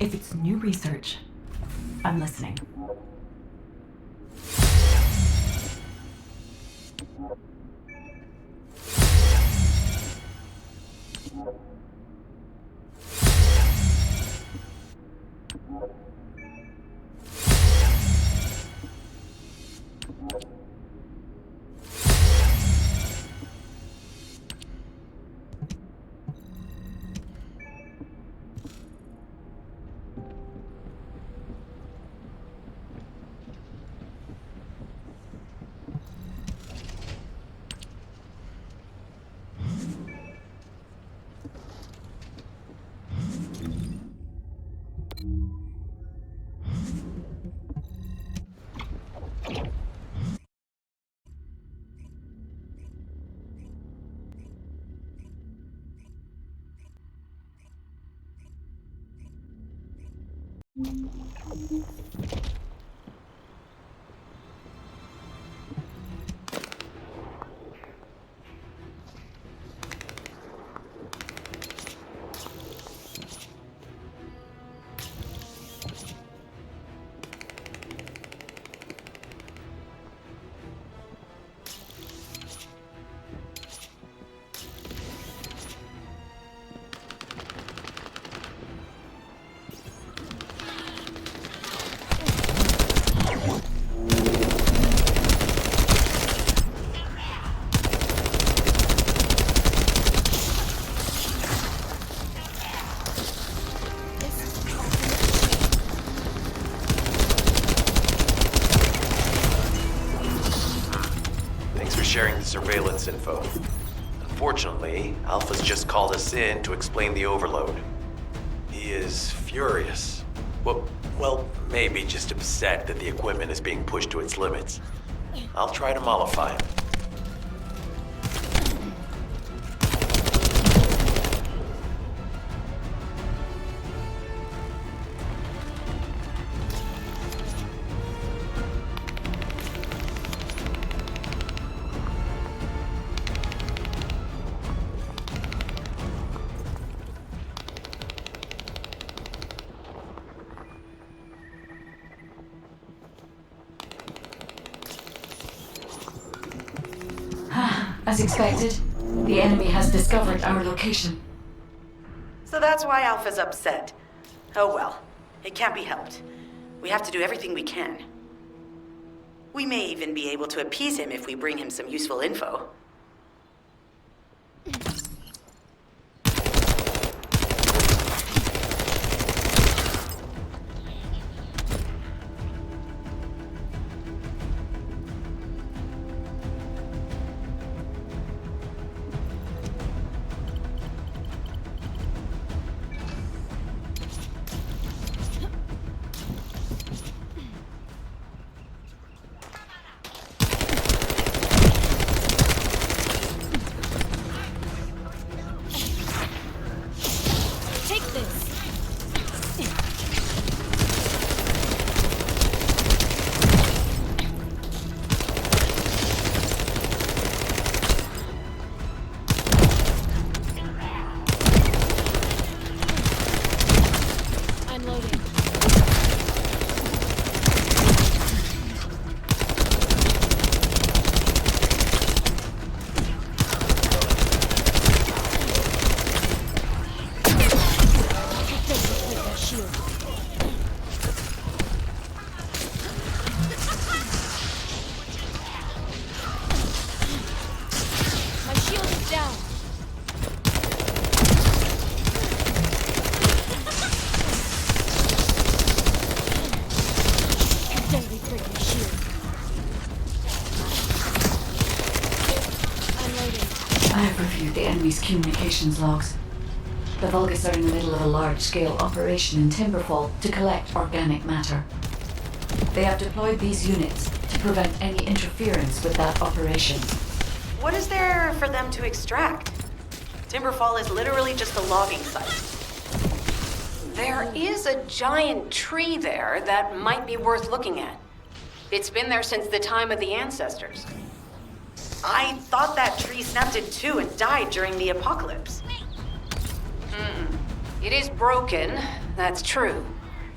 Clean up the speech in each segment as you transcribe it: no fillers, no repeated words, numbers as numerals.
If it's new research, I'm listening. Sharing the surveillance info. Unfortunately, Alpha's just called us in to explain the overload. He is furious. Well, maybe just upset that the equipment is being pushed to its limits. I'll try to mollify him. As expected, the enemy has discovered our location. So that's why Alpha's upset. Oh well, it can't be helped. We have to do everything we can. We may even be able to appease him if we bring him some useful info. I have reviewed the enemy's communications logs. The Vulgus are in the middle of a large-scale operation in Timberfall to collect organic matter. They have deployed these units to to prevent any interference with that operation. What is there for them to extract? Timberfall is literally just a logging site. There is a giant tree there that might be worth looking at. It's been there since the time of the ancestors. I thought that tree snapped in two and died during the apocalypse. It is broken, that's true.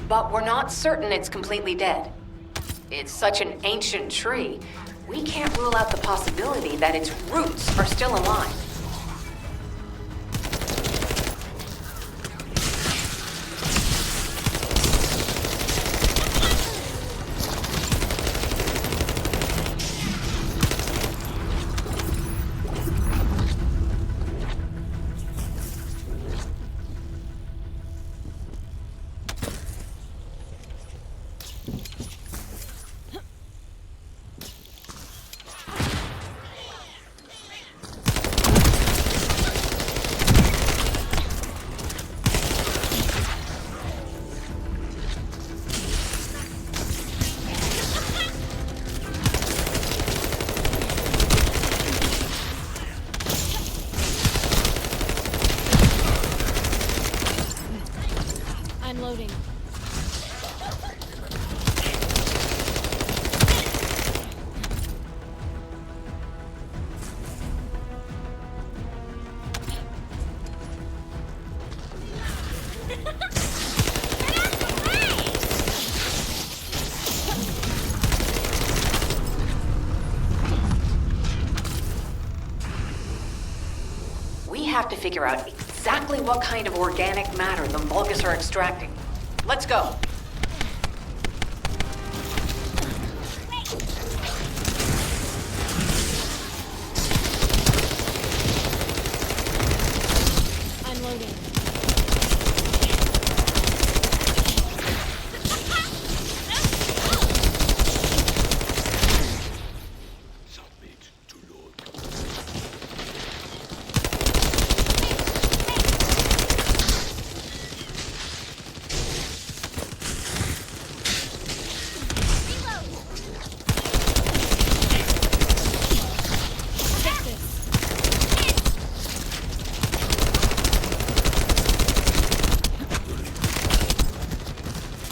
But we're not certain it's completely dead. It's such an ancient tree, we can't rule out the possibility that its roots are still alive. I'm loading. We have to figure out exactly what kind of organic matter the Vulgus are extracting. Let's go. I'm loading.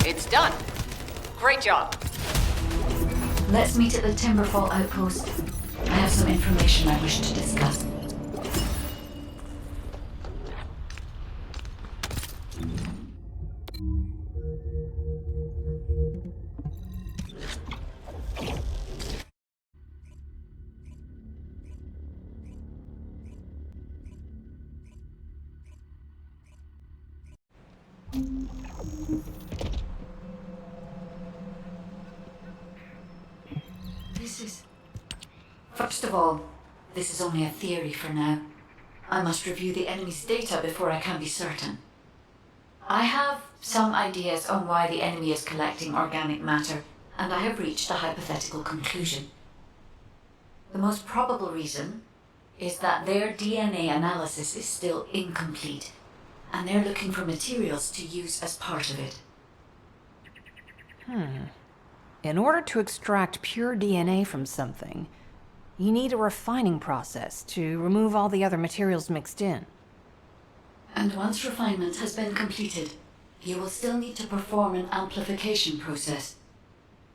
It's done. Great job. Let's meet at the Timberfall outpost. I have some information I wish to discuss. First of all, this is only a theory for now. I must review the enemy's data before I can be certain. I have some ideas on why the enemy is collecting organic matter, and I have reached a hypothetical conclusion. The most probable reason is that their DNA analysis is still incomplete, and they're looking for materials to use as part of it. In order to extract pure DNA from something, you need a refining process to remove all the other materials mixed in. And once refinement has been completed, you will still need to perform an amplification process.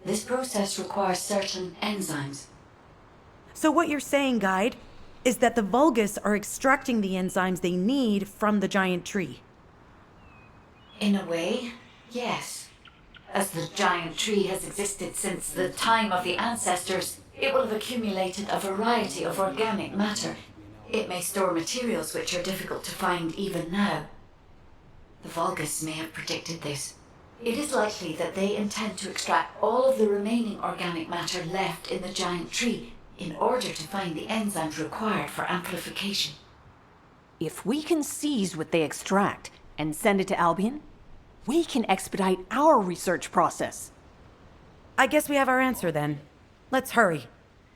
This process requires certain enzymes. So what you're saying, Guide, is that the Vulgus are extracting the enzymes they need from the giant tree. In a way, yes. As the giant tree has existed since the time of the ancestors, it will have accumulated a variety of organic matter. It may store materials which are difficult to find even now. The Vulgus may have predicted this. It is likely that they intend to extract all of the remaining organic matter left in the giant tree in order to find the enzymes required for amplification. If we can seize what they extract and send it to Albion, we can expedite our research process. I guess we have our answer then. Let's hurry.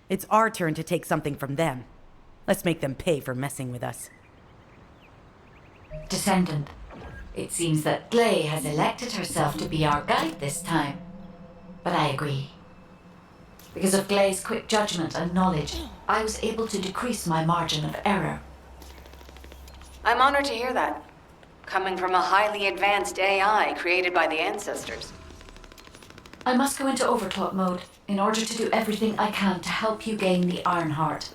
It's our turn to take something from them. Let's make them pay for messing with us. Descendant, it seems that Gley has elected herself to be our guide this time. But I agree. Because of Glay's quick judgment and knowledge, I was able to decrease my margin of error. I'm honored to hear that. Coming from a highly advanced AI created by the ancestors. I must go into overclock mode in order to do everything I can to help you gain the Iron Heart.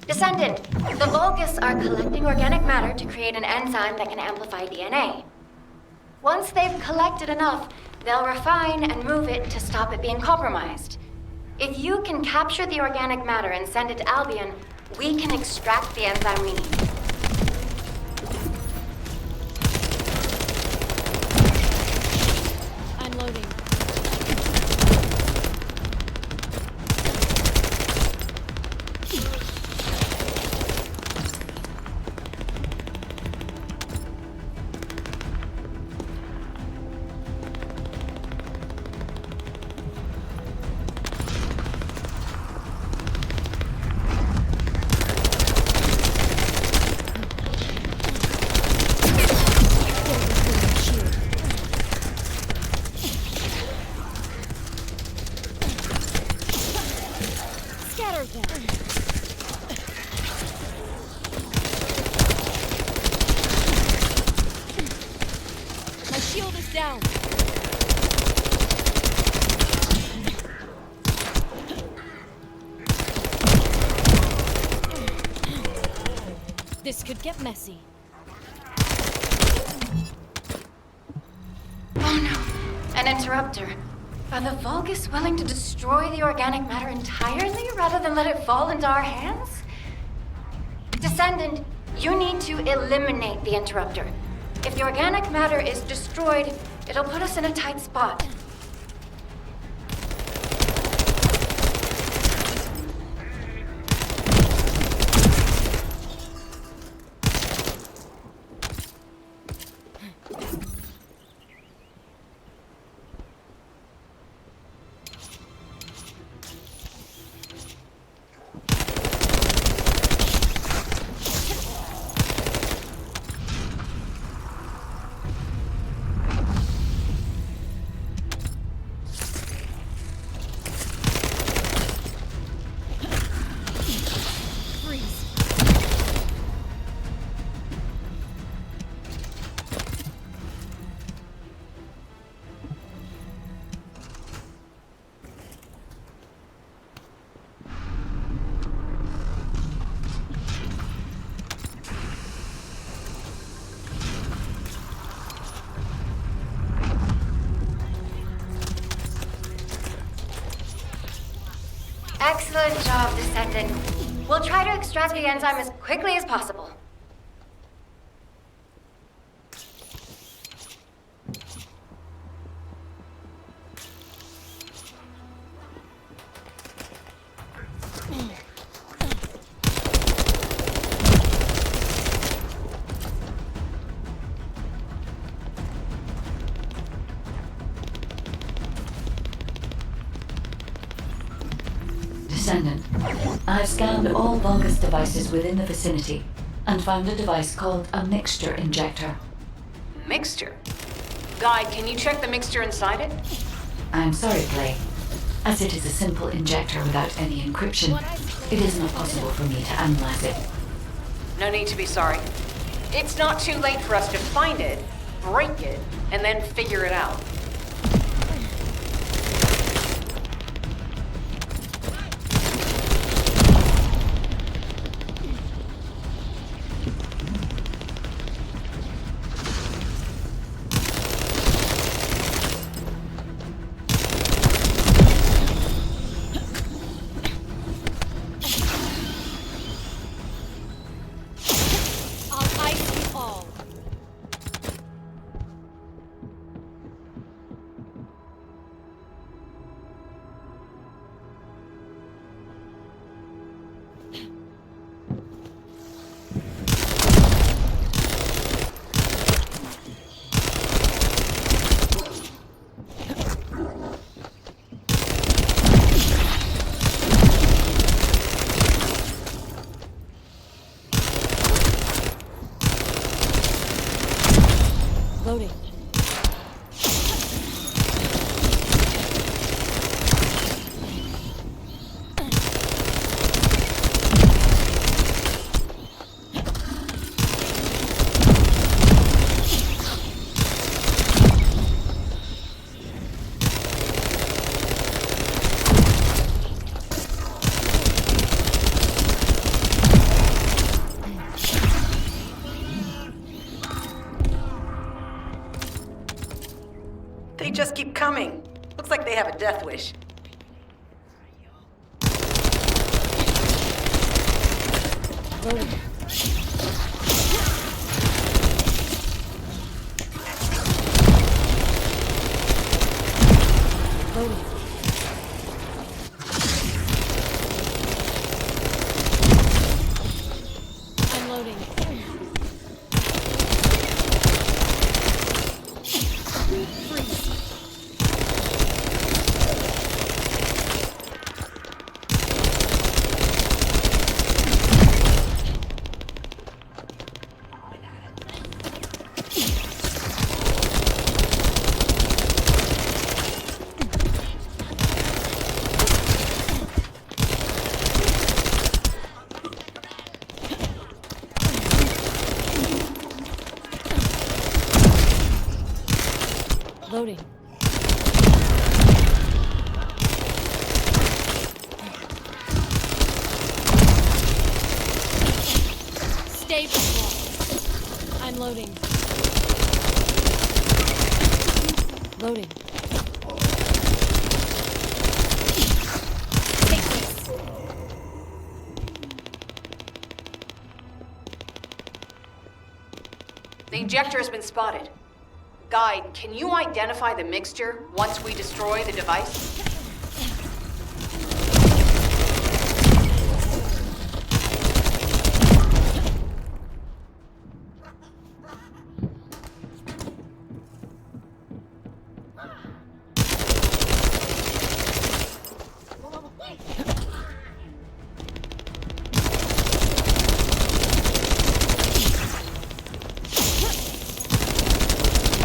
Descendant, the Vulgus are collecting organic matter to create an enzyme that can amplify DNA. Once they've collected enough, they'll refine and move it to stop it being compromised. If you can capture the organic matter and send it to Albion, we can extract the enzyme we need. I'm loading. Scatter them. My shield is down. This could get messy. Oh no, an interrupter. Are the Vulgus willing to destroy the organic matter entirely rather than let it fall into our hands? Descendant, you need to eliminate the interrupter. If the organic matter is destroyed, it'll put us in a tight spot. Excellent job, Descendant. We'll try to extract the enzyme as quickly as possible. Descendant, I've scanned all Vulgus devices within the vicinity and found a device called a mixture injector. Mixture? Guide, can you check the mixture inside it? I'm sorry, Clay. As it is a simple injector without any encryption, it is not possible for me to analyze it. No need to be sorry. It's not too late for us to find it, break it, and then figure it out. I'll ice you all. Loading. just keep coming. Looks like they have a death wish. Loading. Loading. I'm loading. Freeze. Loading. Stay before. I'm loading. Loading. Take this. The injector has been spotted. Guide, can you identify the mixture once we destroy the device?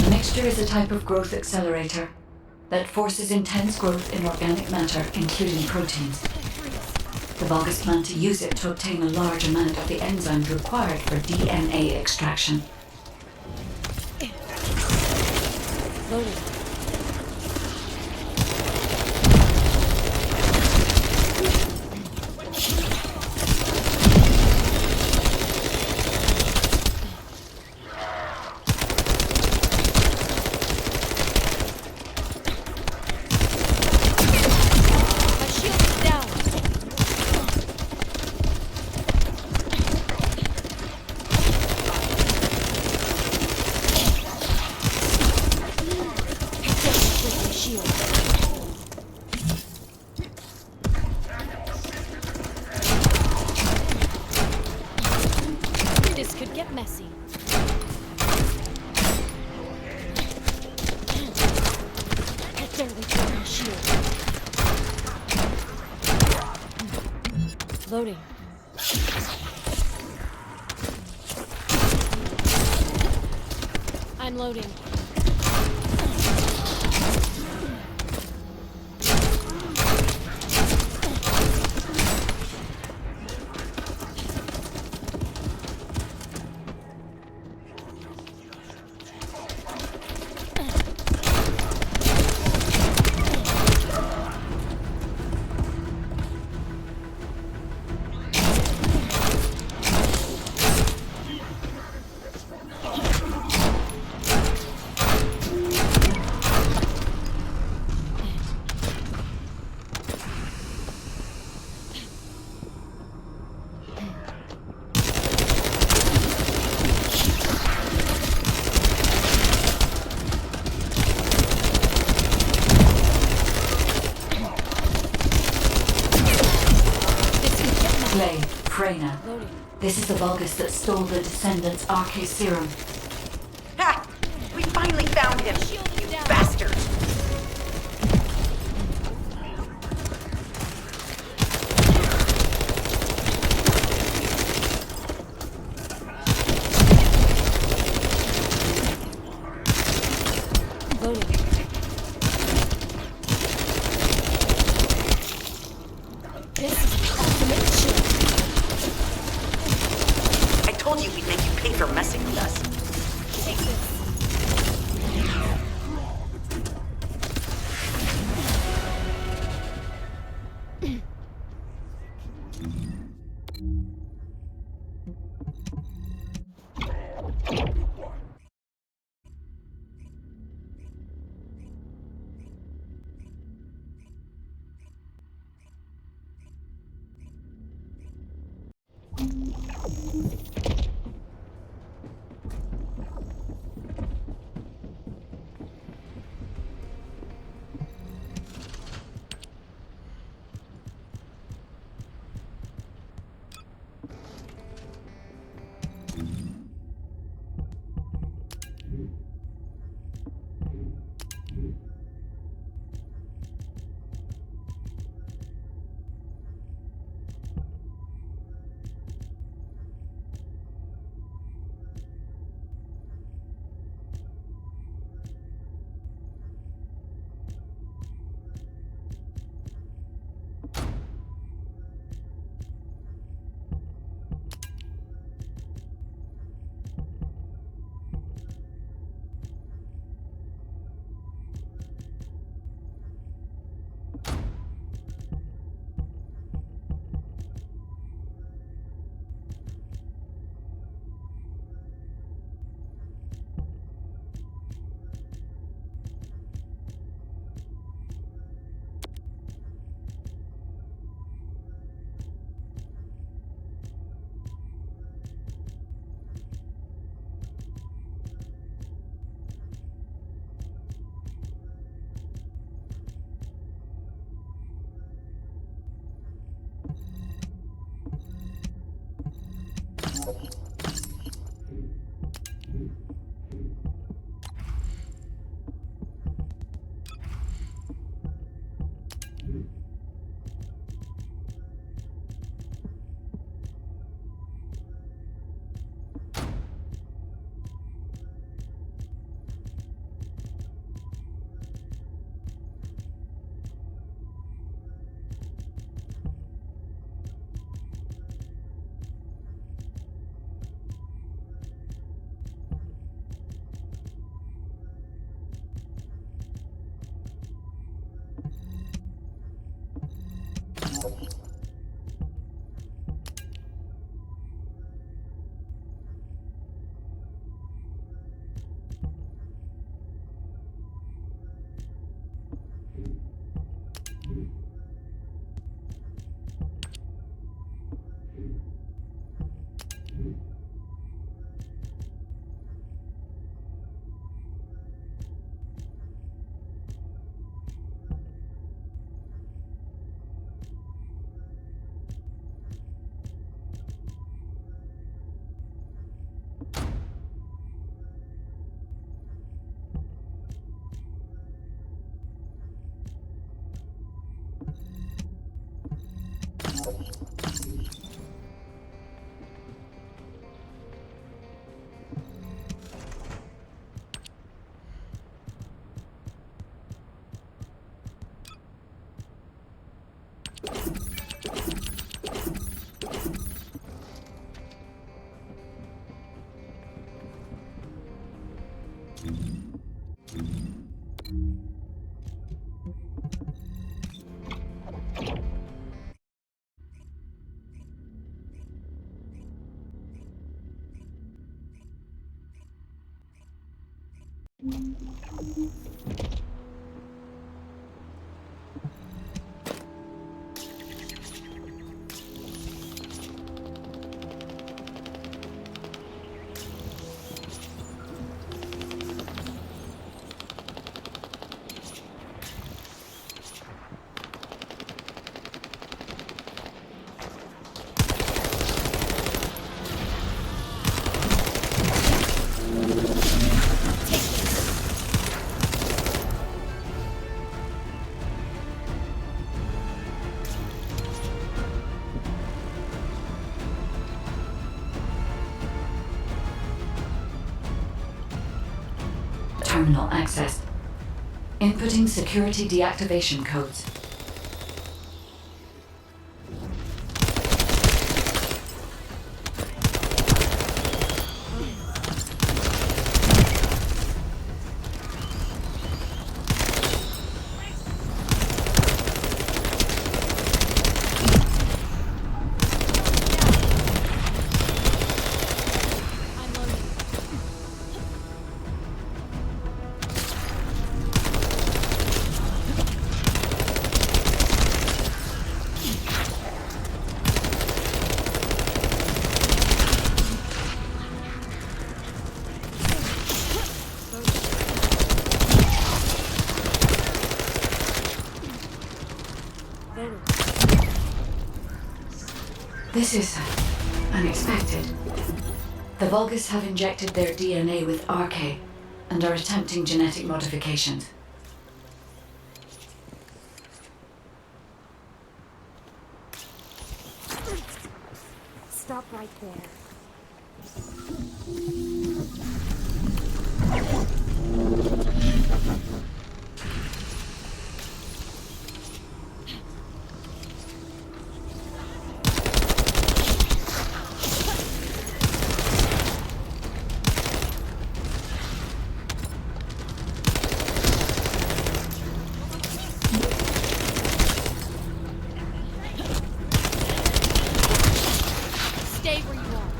Mixture is a type of growth accelerator that forces intense growth in organic matter, including proteins. The Vulgus plan to use it to obtain a large amount of the enzymes required for DNA extraction. Loading. My shield is down. Just break my shield. This could get messy. I barely broke my shield. Loading. I'm loading. Clay, Freyna. Loading. This is the Vulgus that stole the Descendant's RK serum. Ha! We finally found him, Shield is you down. bastard! Loading. This is the ultimate shield. I told you we'd make you pay for messing with us. Take this. Terminal accessed. Inputting security deactivation codes. This is unexpected. The Vulgus have injected their DNA with RK and are attempting genetic modifications. Stop right there. Stay where you are.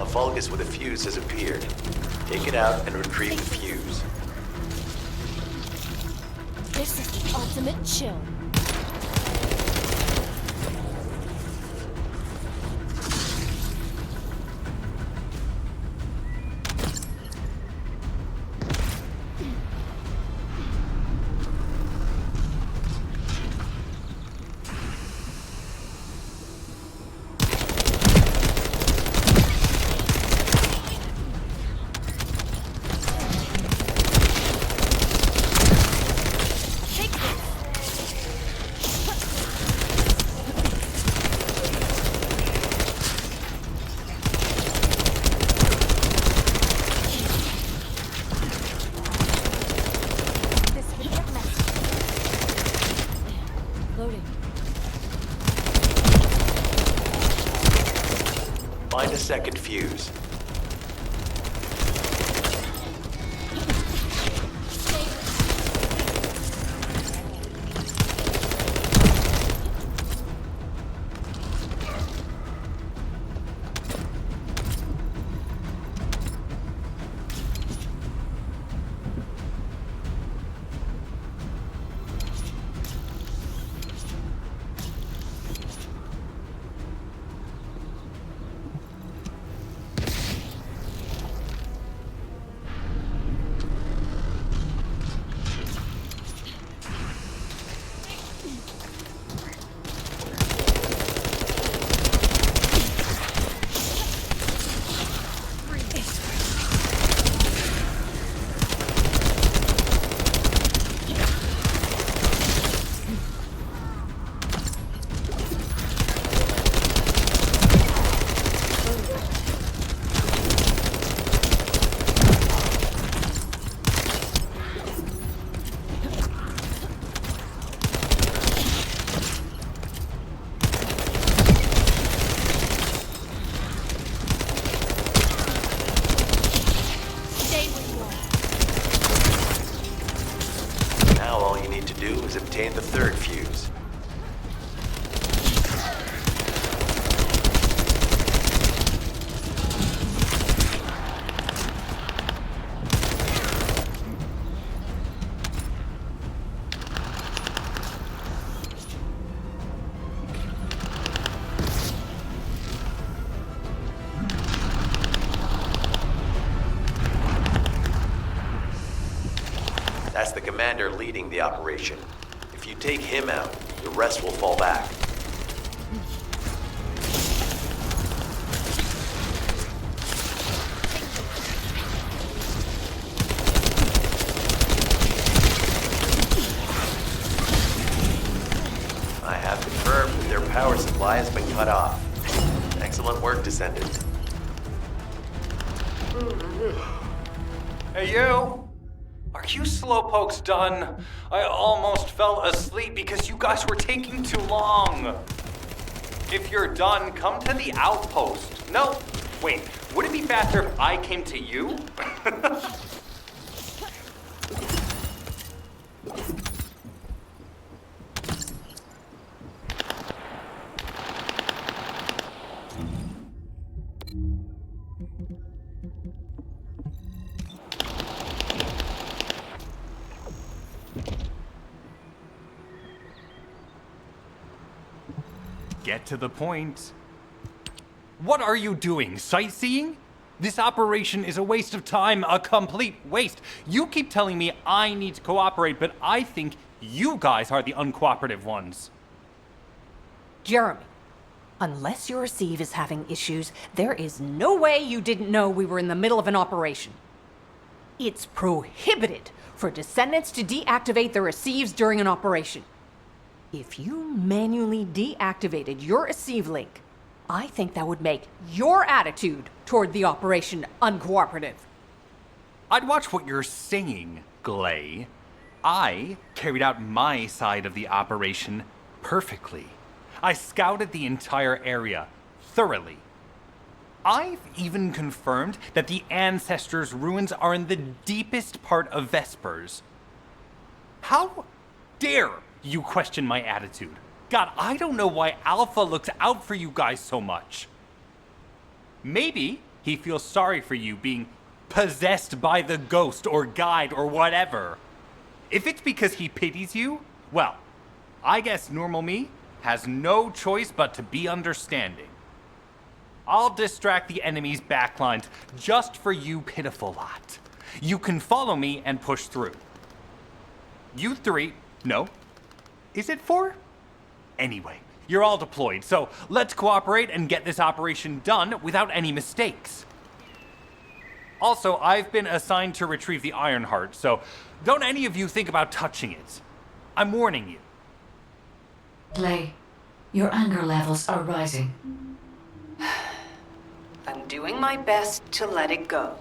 A Vulgus with a fuse has appeared. Take it out and retrieve the fuse. This is the ultimate chill. Loading. Find a second fuse. Now all you need to do is obtain the third fuse. That's the commander leading the operation. If you take him out, the rest will fall back. I have confirmed that their power supply has been cut off. Excellent work, Descendant. Hey, you! Are you slowpokes done? I almost fell asleep because you guys were taking too long. If you're done, come to the outpost. No, wait, would it be faster if I came to you? Get to the point. What are you doing? Sightseeing? This operation is a waste of time, a complete waste. You keep telling me I need to cooperate, but I think you guys are the uncooperative ones. Jeremy, unless your receive is having issues, there is no way you didn't know we were in the middle of an operation. It's prohibited for Descendants to deactivate their receives during an operation. If you manually deactivated your receive link, I think that would make your attitude toward the operation uncooperative. I'd watch what you're saying, Glay. I carried out my side of the operation perfectly. I scouted the entire area thoroughly. I've even confirmed that the Ancestors' ruins are in the deepest part of Vespers. How dare you question my attitude? God, I don't know why Alpha looks out for you guys so much. Maybe he feels sorry for you being possessed by the ghost or guide or whatever. If it's because he pities you, well, I guess normal me has no choice but to be understanding. I'll distract the enemy's backlines just for you pitiful lot. You can follow me and push through. You three, no. Is it four? Anyway, you're all deployed, so let's cooperate and get this operation done without any mistakes. Also, I've been assigned to retrieve the Ironheart, so don't any of you think about touching it. I'm warning you. Glay, your anger levels are rising. I'm doing my best to let it go.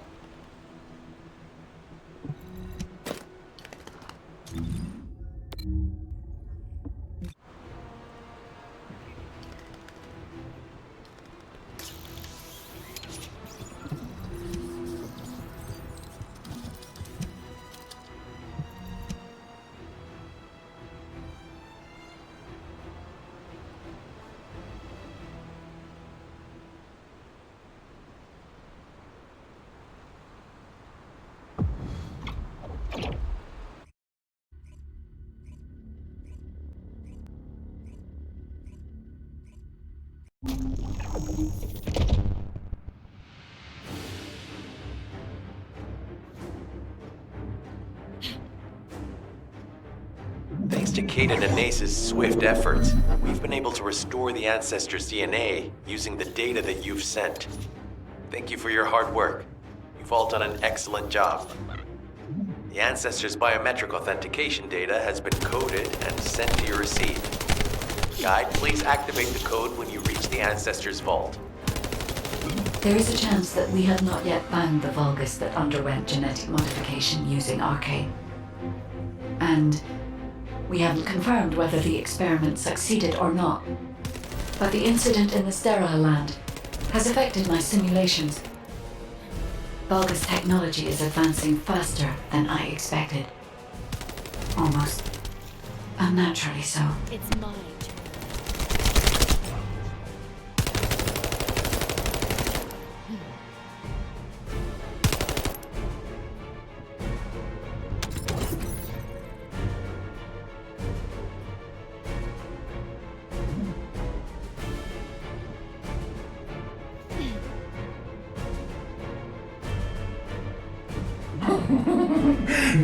Thanks to Caden and Nace's swift efforts, we've been able to restore the Ancestors' DNA using the data that you've sent. Thank you for your hard work. You've all done an excellent job. The Ancestors' biometric authentication data has been coded and sent to your receive. Guide, please activate the code when you reach the Ancestors' vault. There is a chance that we have not yet found the Vulgus that underwent genetic modification using Arcane. And we haven't confirmed whether the experiment succeeded or not. But the incident in the sterile land has affected my simulations. Vulgus technology is advancing faster than I expected. Almost unnaturally so. It's my turn.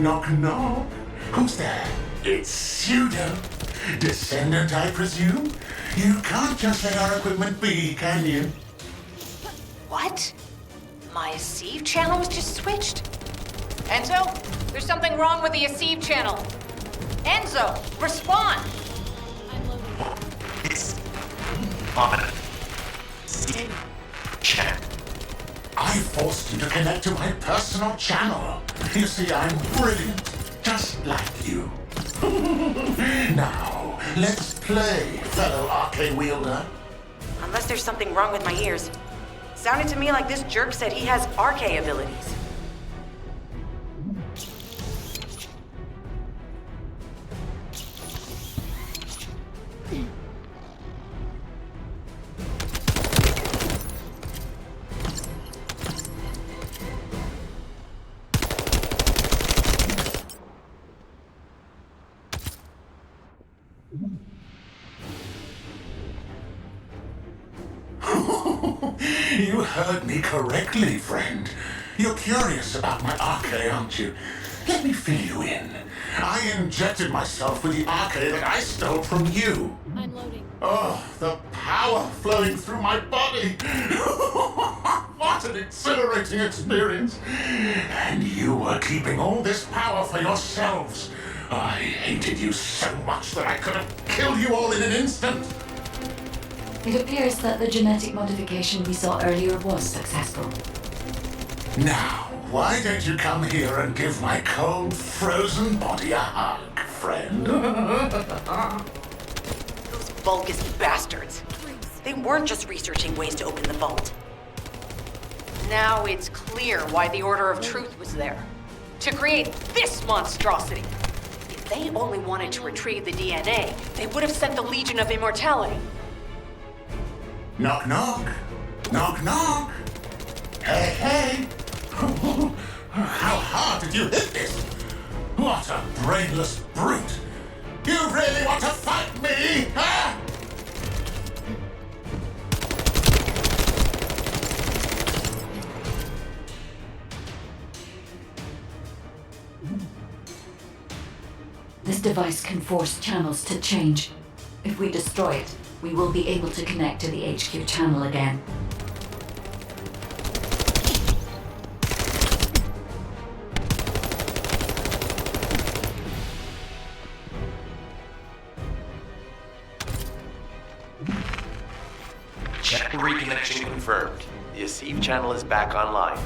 Knock, knock. Who's there? It's Pseudo. Descendant, I presume? You can't just let our equipment be, can you? What? My Aceve channel was just switched? Enzo, there's something wrong with the Aceve channel. Enzo, respond! I'm loading. It's on chat. I forced you to connect to my personal channel. You see, I'm brilliant, just like you. Now, let's play, fellow arcane wielder. Unless there's something wrong with my ears. Sounded to me like this jerk said he has arcane abilities. You heard me correctly, friend. You're curious about my arche, aren't you? Let me fill you in. I injected myself with the arche that I stole from you. I'm loading. Oh, the power flowing through my body. What an exhilarating experience. And you were keeping all this power for yourselves. I hated you so much that I could have killed you all in an instant. It appears that the genetic modification we saw earlier was successful. Now, why don't you come here and give my cold, frozen body a hug, friend? Those Vulgus bastards. They weren't just researching ways to open the vault. Now it's clear why the Order of Truth was there. To create this monstrosity. If they only wanted to retrieve the DNA, they would have sent the Legion of Immortality. Knock, knock. Knock, knock. Hey, hey. How hard did you hit this? What a brainless brute. You really want to fight me, huh? This device can force channels to change. If we destroy it, we will be able to connect to the HQ channel again. Channel reconnection confirmed. The Asive channel is back online.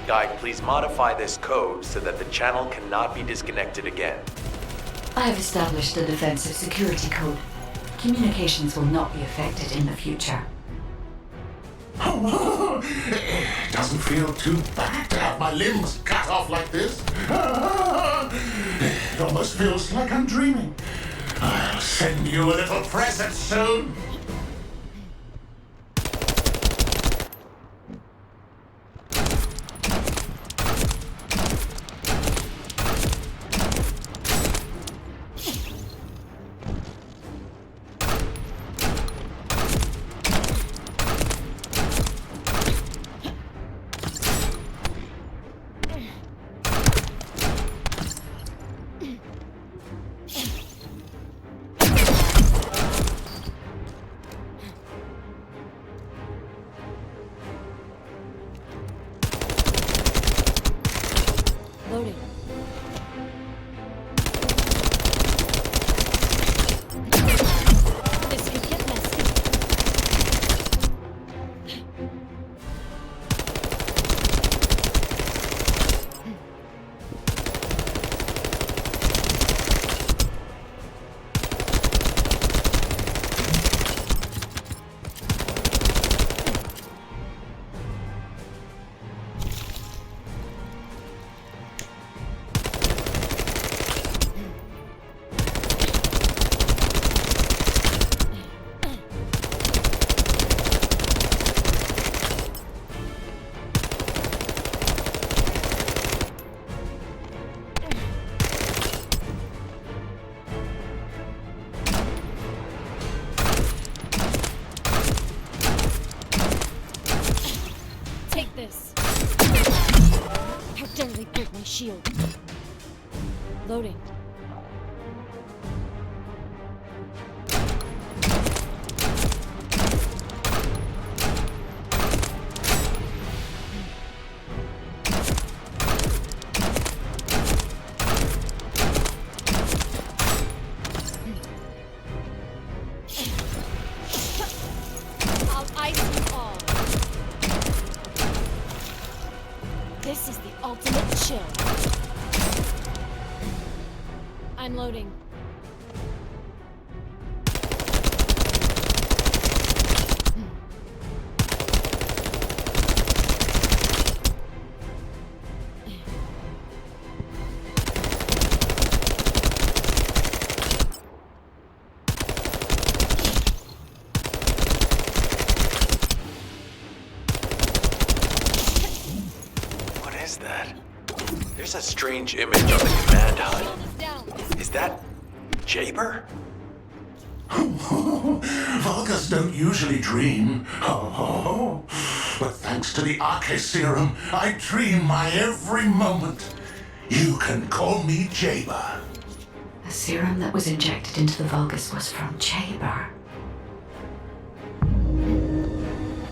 Guide, please modify this code so that the channel cannot be disconnected again. I have established a defensive security code. Communications will not be affected in the future. It doesn't feel too bad to have my limbs cut off like this. It almost feels like I'm dreaming. I'll send you a little present soon. Loading. This could get messy. Take this. How dare they break my shield? Loading. I'll ice you all. This is the ultimate chill. I'm loading. What is that? There's a strange image on the command HUD. Shield is down. Is that Jaber? Vulgus don't usually dream. but thanks to the Arche serum, I dream my every moment. You can call me Jaber. The serum that was injected into the Vulgus was from Jaber.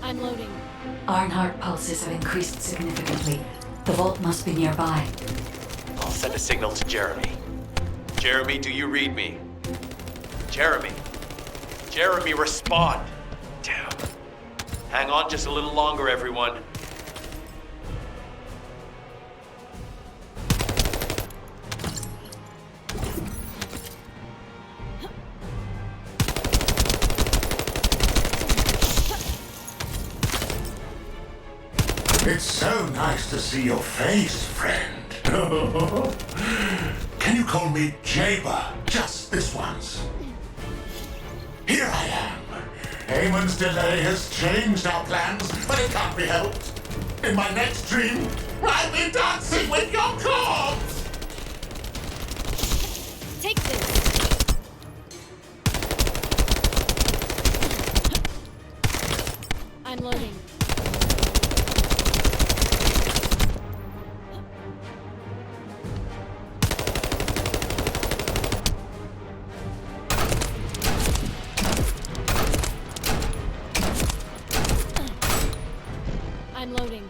I'm loading. Iron heart pulses have increased significantly. The vault must be nearby. I'll send a signal to Jeremy. Jeremy, do you read me? Jeremy. Jeremy, respond. Damn. Hang on just a little longer, everyone. It's so nice to see your face, friend. Can you call me Jaber just this once? Here I am. Eamon's delay has changed our plans, but it can't be helped. In my next dream, I'll be dancing with your corpse! Take this. I'm loading. I'm loading.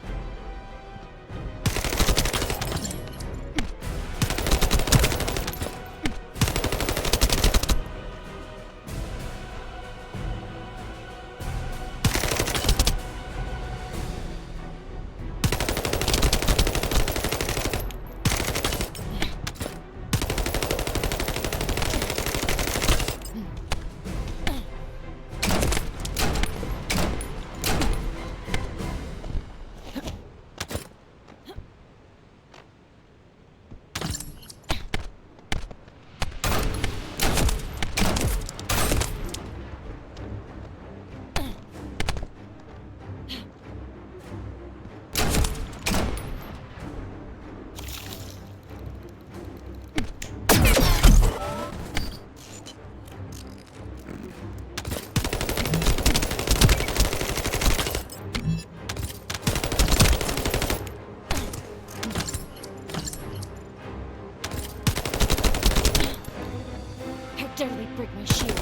Barely break my shield.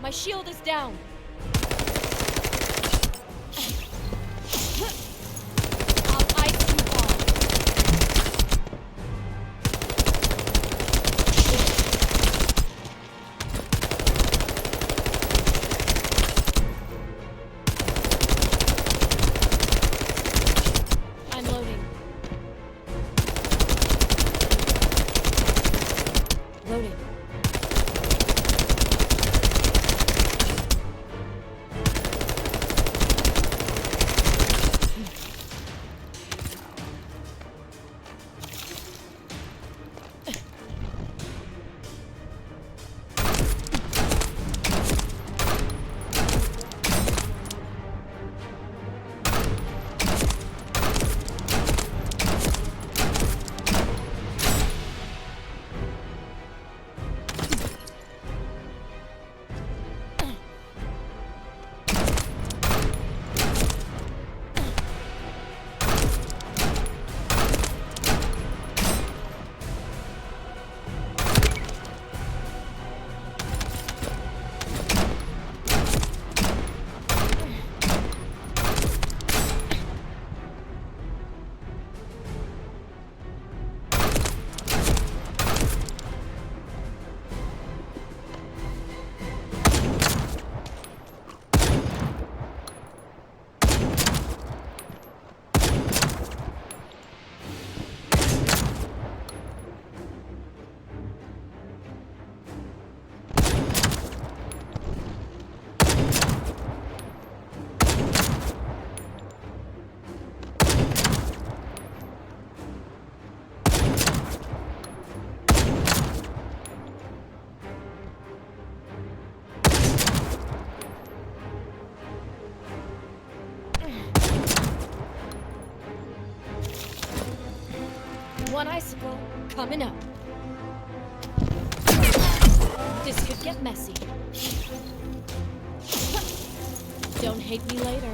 My shield is down. I'll ice you all. I'm loading. Loading. Coming up. This could get messy. Don't hate me later.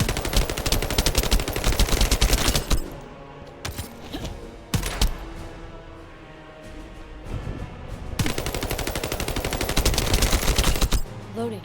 Loading.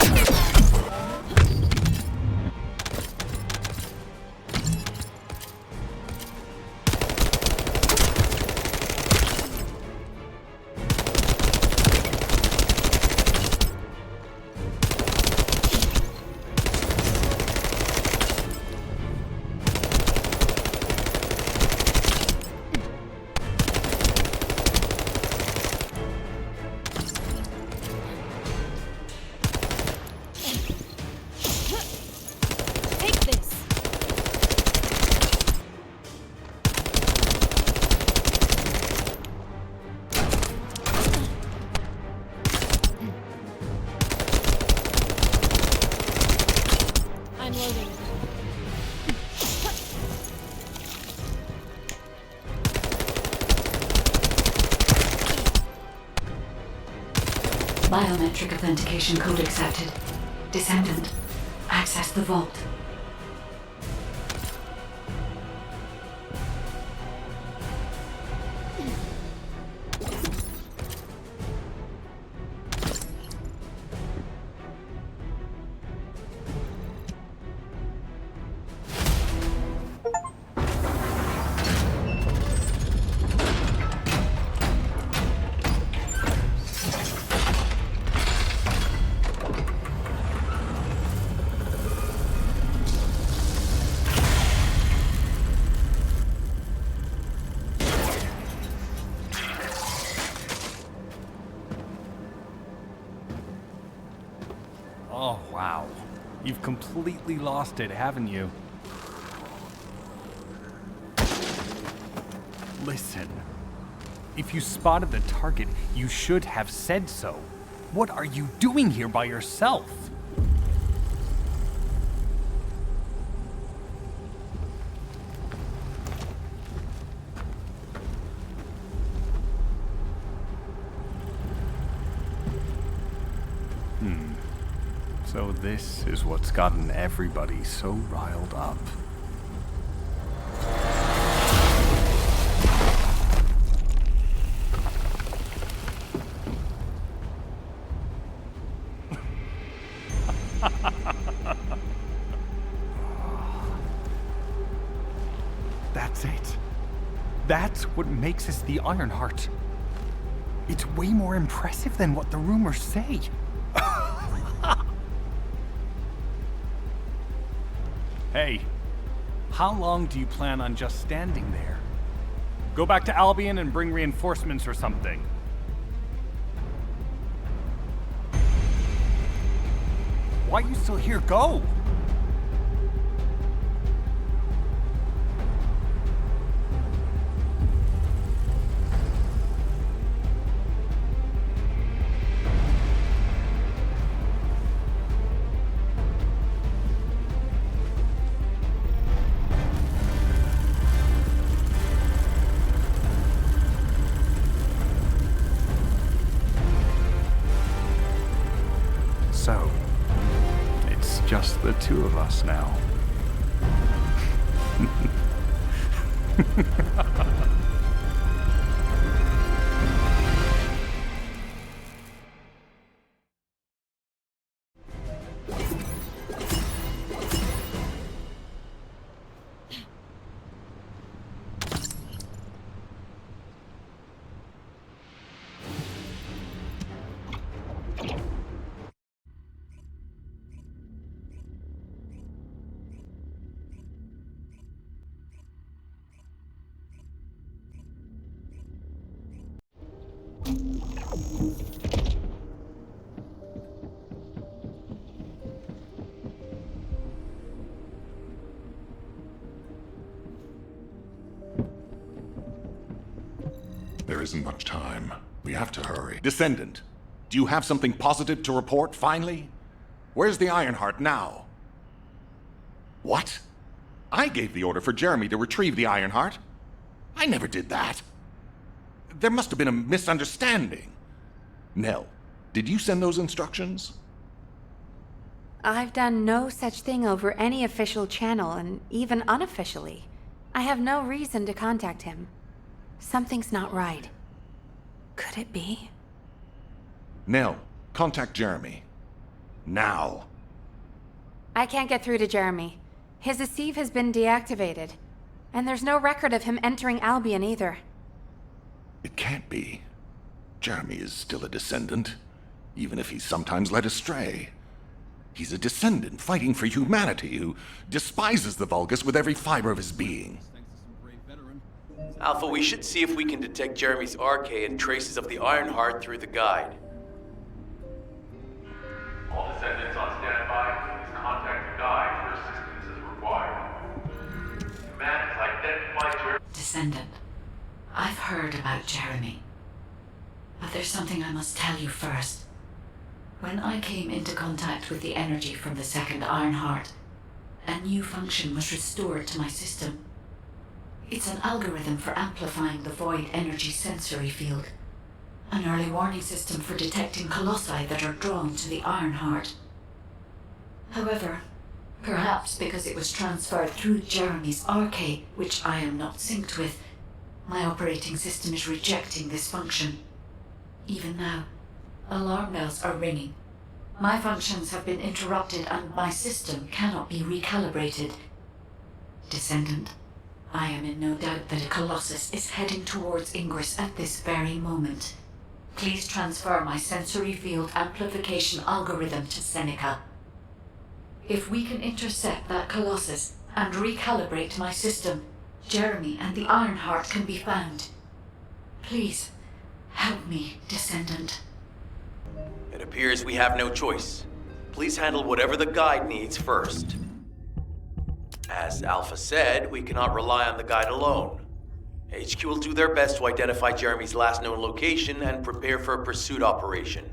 Take this. I'm loading. Biometric authentication code accepted. Descendant, access the vault. Oh, wow. You've completely lost it, haven't you? Listen. If you spotted the target, you should have said so. What are you doing here by yourself? So this is what's gotten everybody so riled up. That's it. That's what makes us the Ironheart. It's way more impressive than what the rumors say. Hey, how long do you plan on just standing there? Go back to Albion and bring reinforcements or something. Why are you still here? Go! So, it's just the two of us now. There isn't much time. We have to hurry. Descendant, do you have something positive to report, finally? Where's the Ironheart now? What? I gave the order for Jeremy to retrieve the Ironheart. I never did that. There must have been a misunderstanding. Nell, did you send those instructions? I've done no such thing over any official channel, and even unofficially. I have no reason to contact him. Something's not right. Could it be? Nell, contact Jeremy. Now. I can't get through to Jeremy. His receive has been deactivated. And there's no record of him entering Albion either. It can't be. Jeremy is still a Descendant, even if he's sometimes led astray. He's a Descendant fighting for humanity who despises the Vulgus with every fiber of his being. Alpha, we should see if we can detect Jeremy's RK and traces of the Ironheart through the guide. All Descendants on standby. Please contact the guide for assistance as required. Command has identified your... Descendant, I've heard about Jeremy. But there's something I must tell you first. When I came into contact with the energy from the second Ironheart, a new function was restored to my system. It's an algorithm for amplifying the void energy sensory field. An early warning system for detecting colossi that are drawn to the Ironheart. However, perhaps because it was transferred through Jeremy's RK, which I am not synced with, my operating system is rejecting this function. Even now, alarm bells are ringing. My functions have been interrupted and my system cannot be recalibrated. Descendant, I am in no doubt that a Colossus is heading towards Ingress at this very moment. Please transfer my sensory field amplification algorithm to Seneca. If we can intercept that Colossus and recalibrate my system, Jeremy and the Ironheart can be found. Please, help me, Descendant. It appears we have no choice. Please handle whatever the guide needs first. As Alpha said, we cannot rely on the guide alone. HQ will do their best to identify Jeremy's last known location and prepare for a pursuit operation.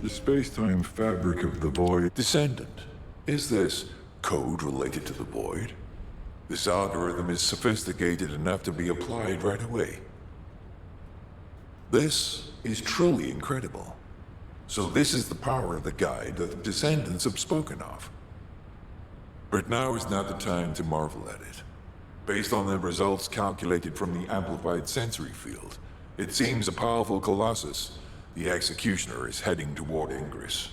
The space-time fabric of the Void. Descendant. Is this code related to the Void? This algorithm is sophisticated enough to be applied right away. This is truly incredible. So this is the power of the guide that the Descendants have spoken of. But now is not the time to marvel at it. Based on the results calculated from the amplified sensory field, it seems a powerful Colossus, the Executioner, is heading toward Ingress.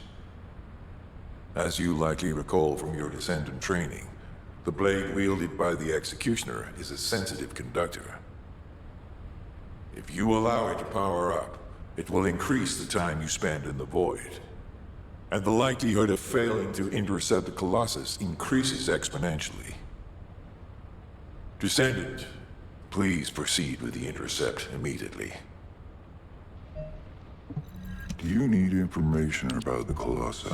As you likely recall from your Descendant training, the blade wielded by the Executioner is a sensitive conductor. If you allow it to power up, it will increase the time you spend in the Void. And the likelihood of failing to intercept the Colossus increases exponentially. Descendant, please proceed with the intercept immediately. Do you need information about the Colossi?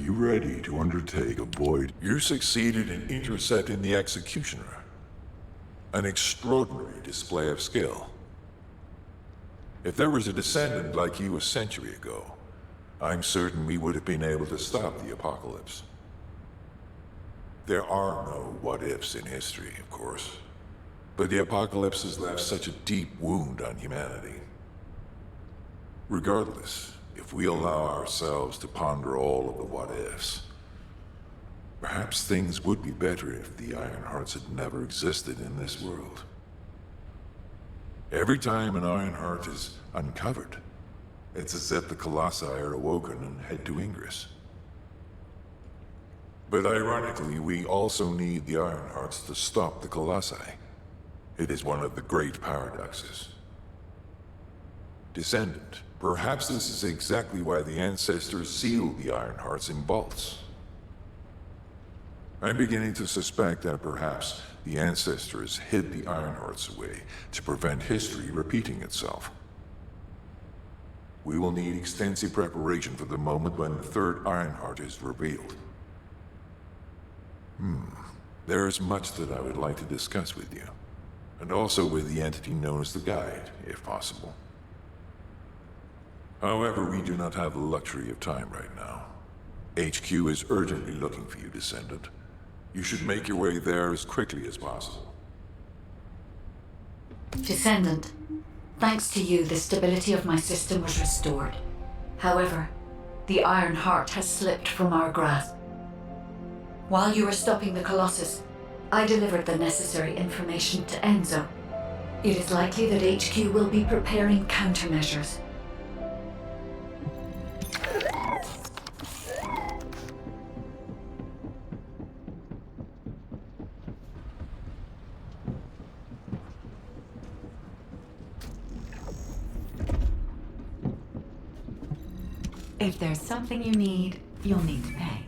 you ready to undertake a void? You succeeded in intercepting the Executioner. An extraordinary display of skill. If there was a descendant like you a century ago, I'm certain we would have been able to stop the apocalypse. There are no what-ifs in history, of course. But the apocalypse has left such a deep wound on humanity. Regardless, if we allow ourselves to ponder all of the what-ifs, perhaps things would be better if the Ironhearts had never existed in this world. Every time an Ironheart is uncovered, it's as if the Colossi are awoken and head to Ingress. But ironically, we also need the Ironhearts to stop the Colossi. It is one of the great paradoxes. Descendant, perhaps this is exactly why the ancestors sealed the Ironhearts in vaults. I'm beginning to suspect that perhaps the ancestors hid the Ironhearts away to prevent history repeating itself. We will need extensive preparation for the moment when the third Ironheart is revealed. There is much that I would like to discuss with you, and also with the entity known as the Guide, if possible. However, we do not have the luxury of time right now. HQ is urgently looking for you, Descendant. You should make your way there as quickly as possible. Descendant, thanks to you, the stability of my system was restored. However, the Iron Heart has slipped from our grasp. While you were stopping the Colossus, I delivered the necessary information to Enzo. It is likely that HQ will be preparing countermeasures. If there's something you need, you'll need to pay.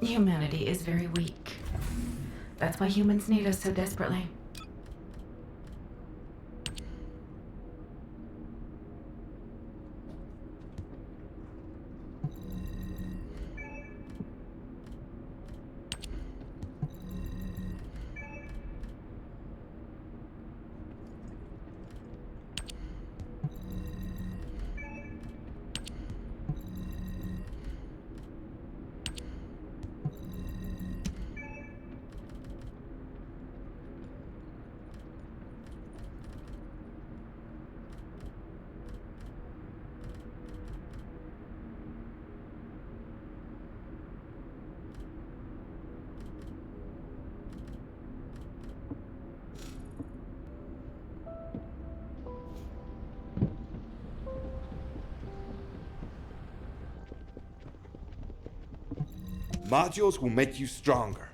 Humanity is very weak. That's why humans need us so desperately. Modules will make you stronger.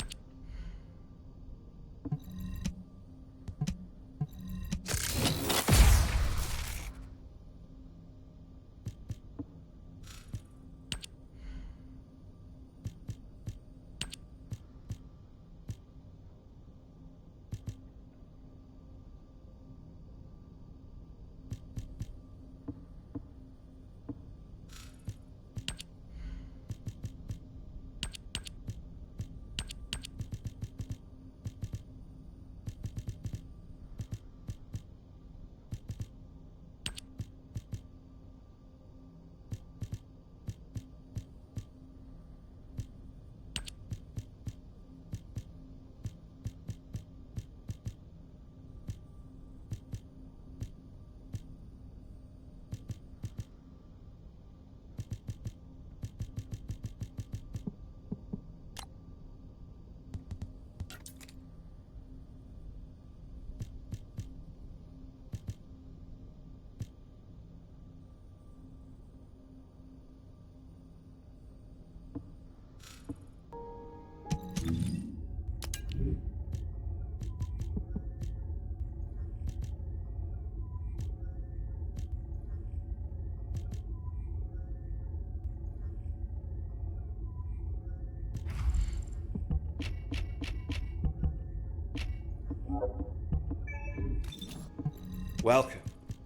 Welcome.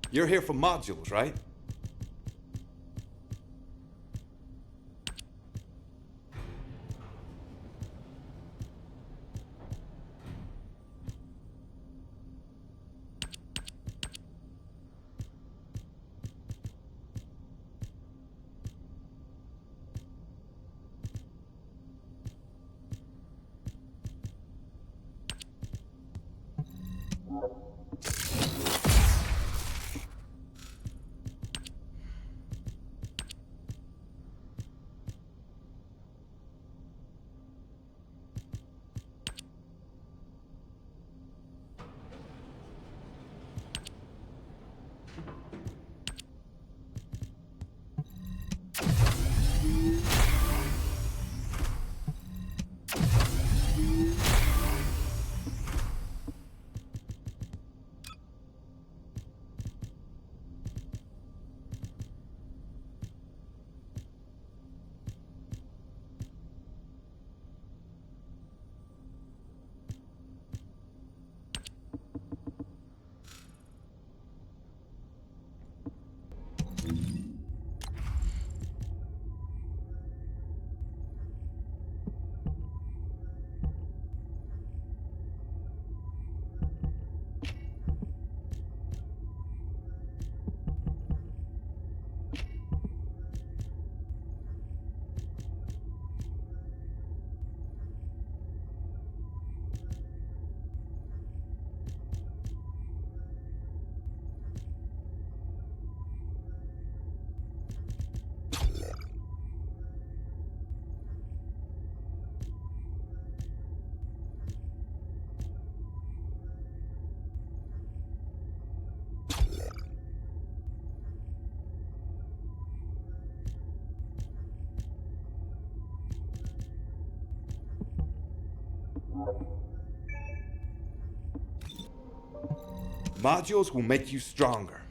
You're here for modules, right? Modules will make you stronger.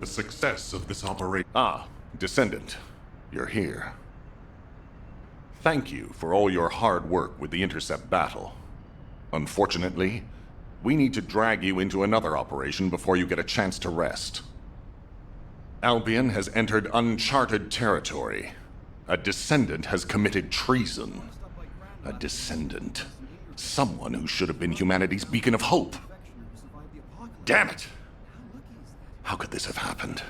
The success of this operation. Ah, Descendant, you're here. Thank you for all your hard work with the intercept battle. Unfortunately, we need to drag you into another operation before you get a chance to rest. Albion has entered uncharted territory. A Descendant has committed treason. A Descendant. Someone who should have been humanity's beacon of hope. Damn it! How could this have happened?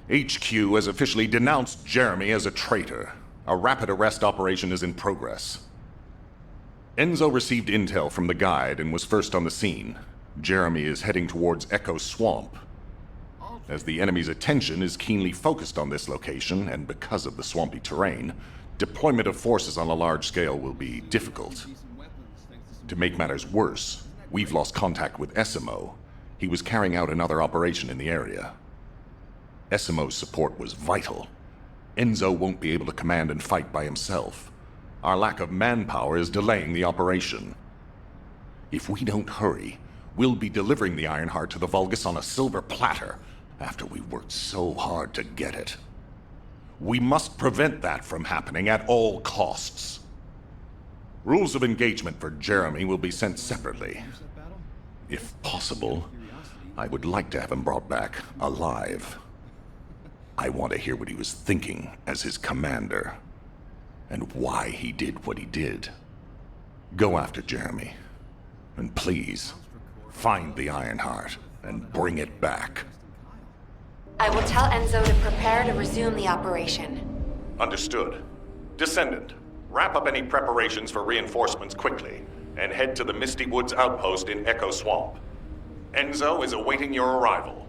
HQ has officially denounced Jeremy as a traitor. A rapid arrest operation is in progress. Enzo received intel from the guide and was first on the scene. Jeremy is heading towards Echo Swamp. As the enemy's attention is keenly focused on this location, and because of the swampy terrain, deployment of forces on a large scale will be difficult. To make matters worse, we've lost contact with SMO. He was carrying out another operation in the area. SMO's support was vital. Enzo won't be able to command and fight by himself. Our lack of manpower is delaying the operation. If we don't hurry, we'll be delivering the Ironheart to the Vulgus on a silver platter after we worked so hard to get it. We must prevent that from happening at all costs. Rules of engagement for Jeremy will be sent separately. If possible, I would like to have him brought back alive. I want to hear what he was thinking as his commander. and why he did what he did. Go after Jeremy. And please, find the Ironheart and bring it back. I will tell Enzo to prepare to resume the operation. Understood. Descendant, wrap up any preparations for reinforcements quickly, and head to the Misty Woods outpost in Echo Swamp. Enzo is awaiting your arrival.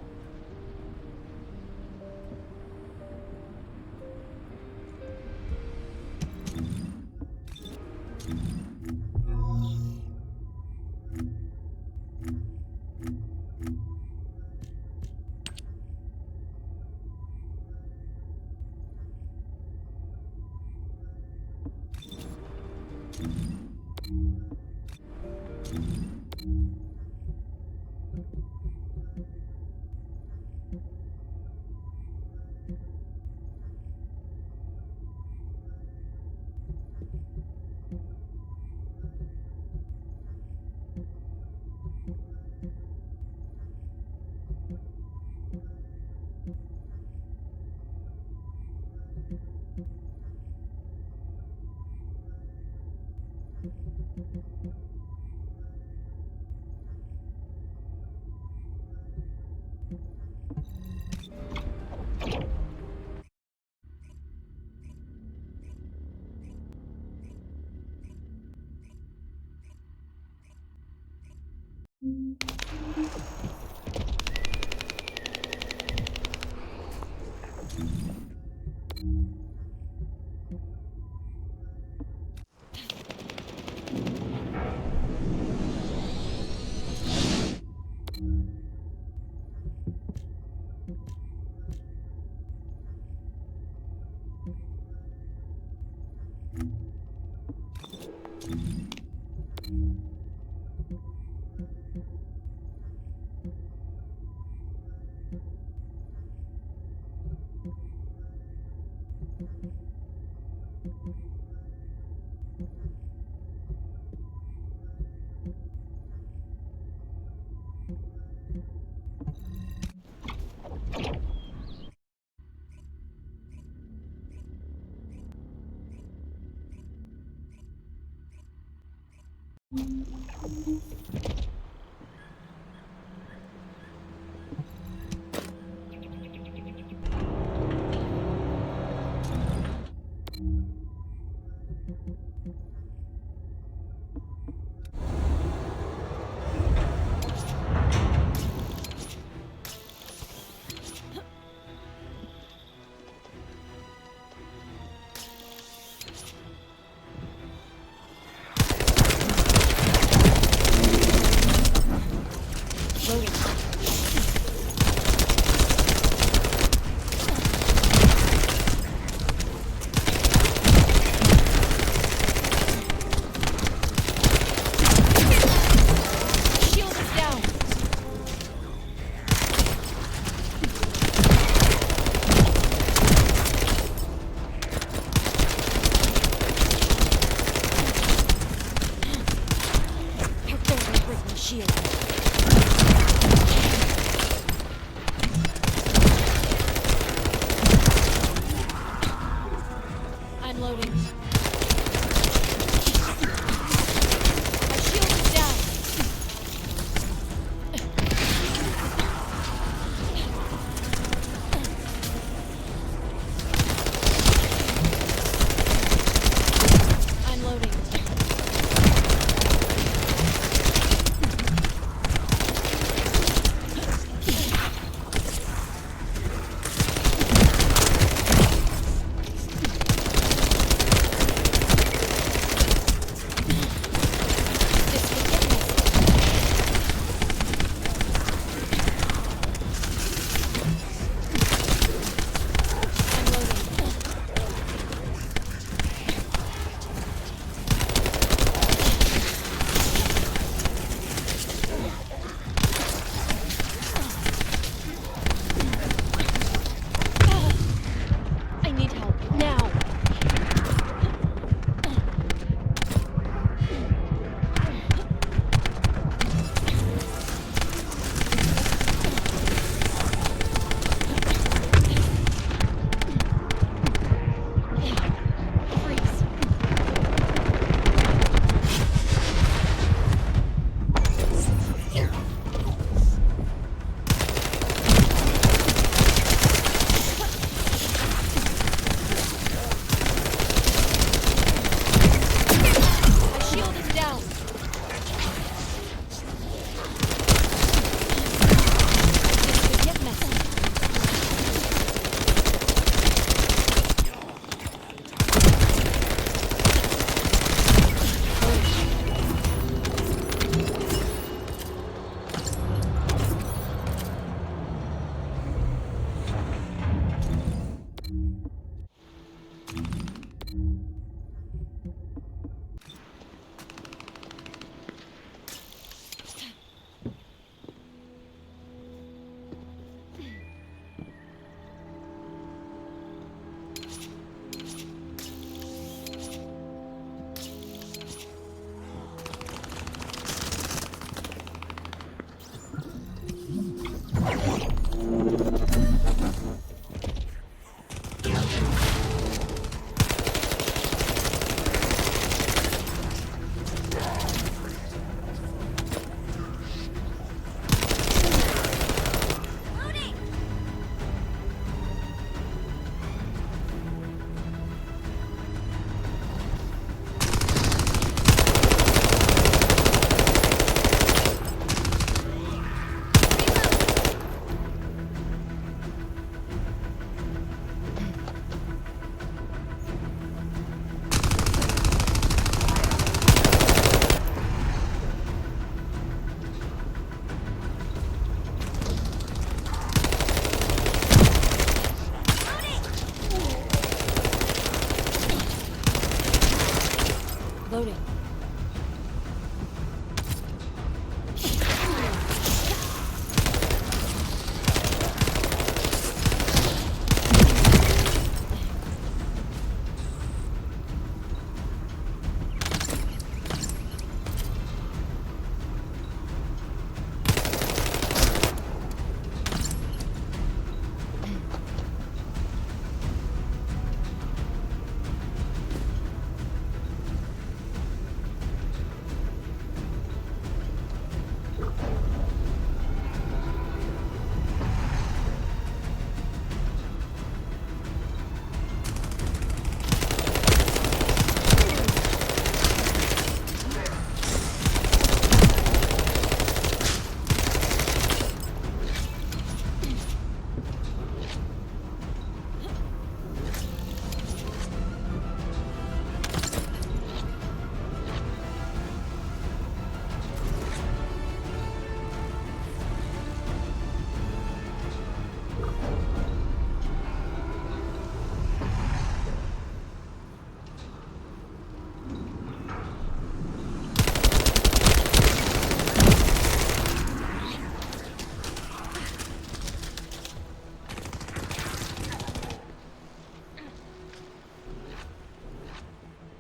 Loading.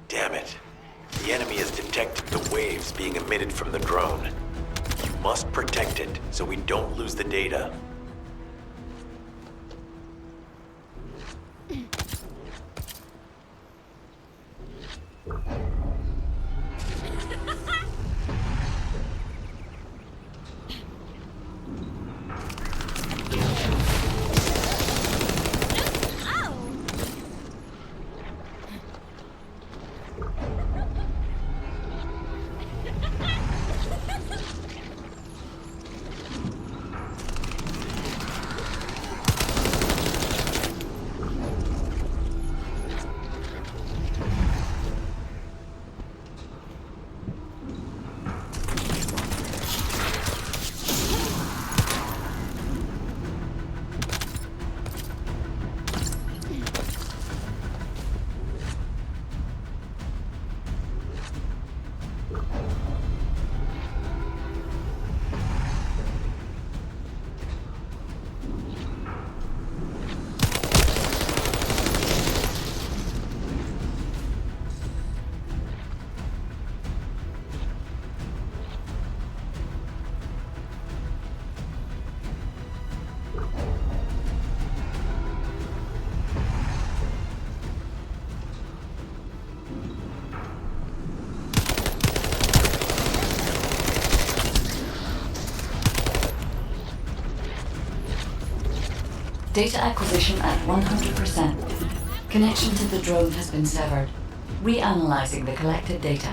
Damn it. The enemy has detected the waves being emitted from the drone. You must protect it so we don't lose the data. Data acquisition at 100%. Connection to the drone has been severed. Reanalyzing the collected data.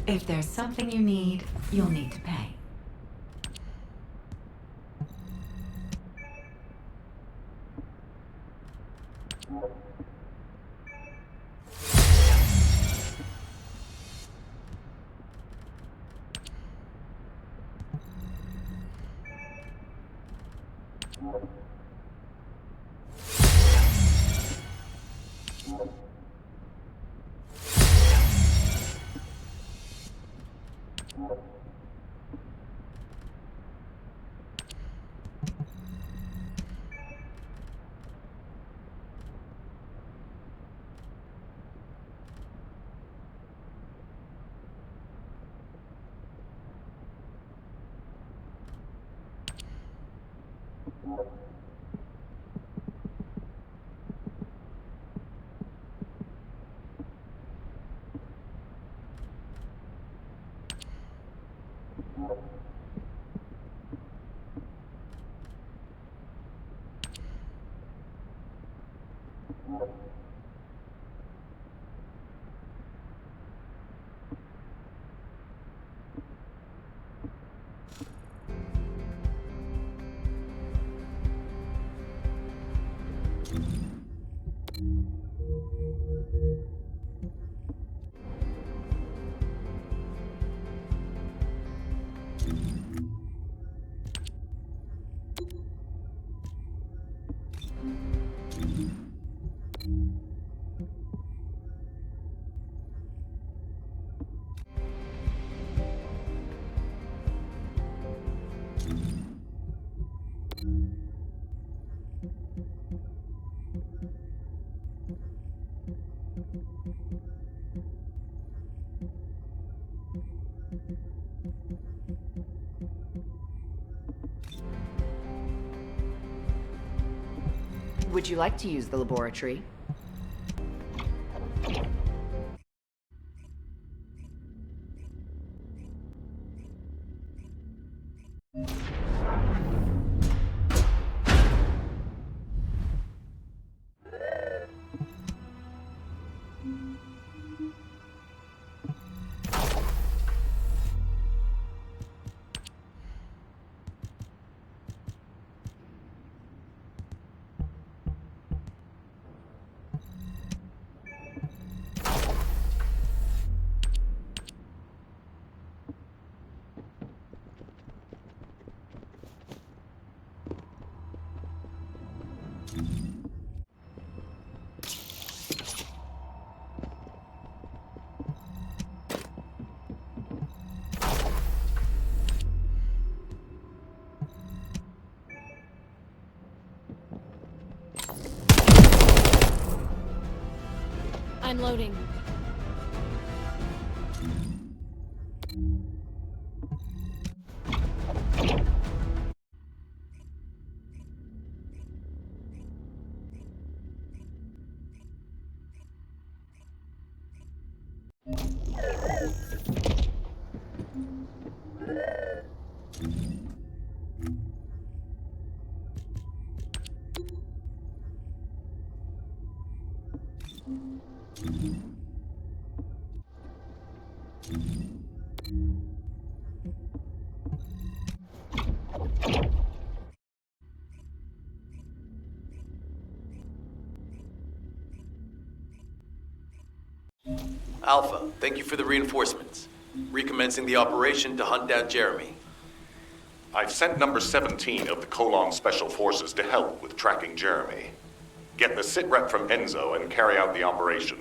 If there's something you need, you'll need to pay. Would you like to use the laboratory? I'm loading. Alpha, thank you for the reinforcements. Recommencing the operation to hunt down Jeremy. I've sent number 17 of the Colon Special Forces to help with tracking Jeremy. Get the sitrep from Enzo and carry out the operation.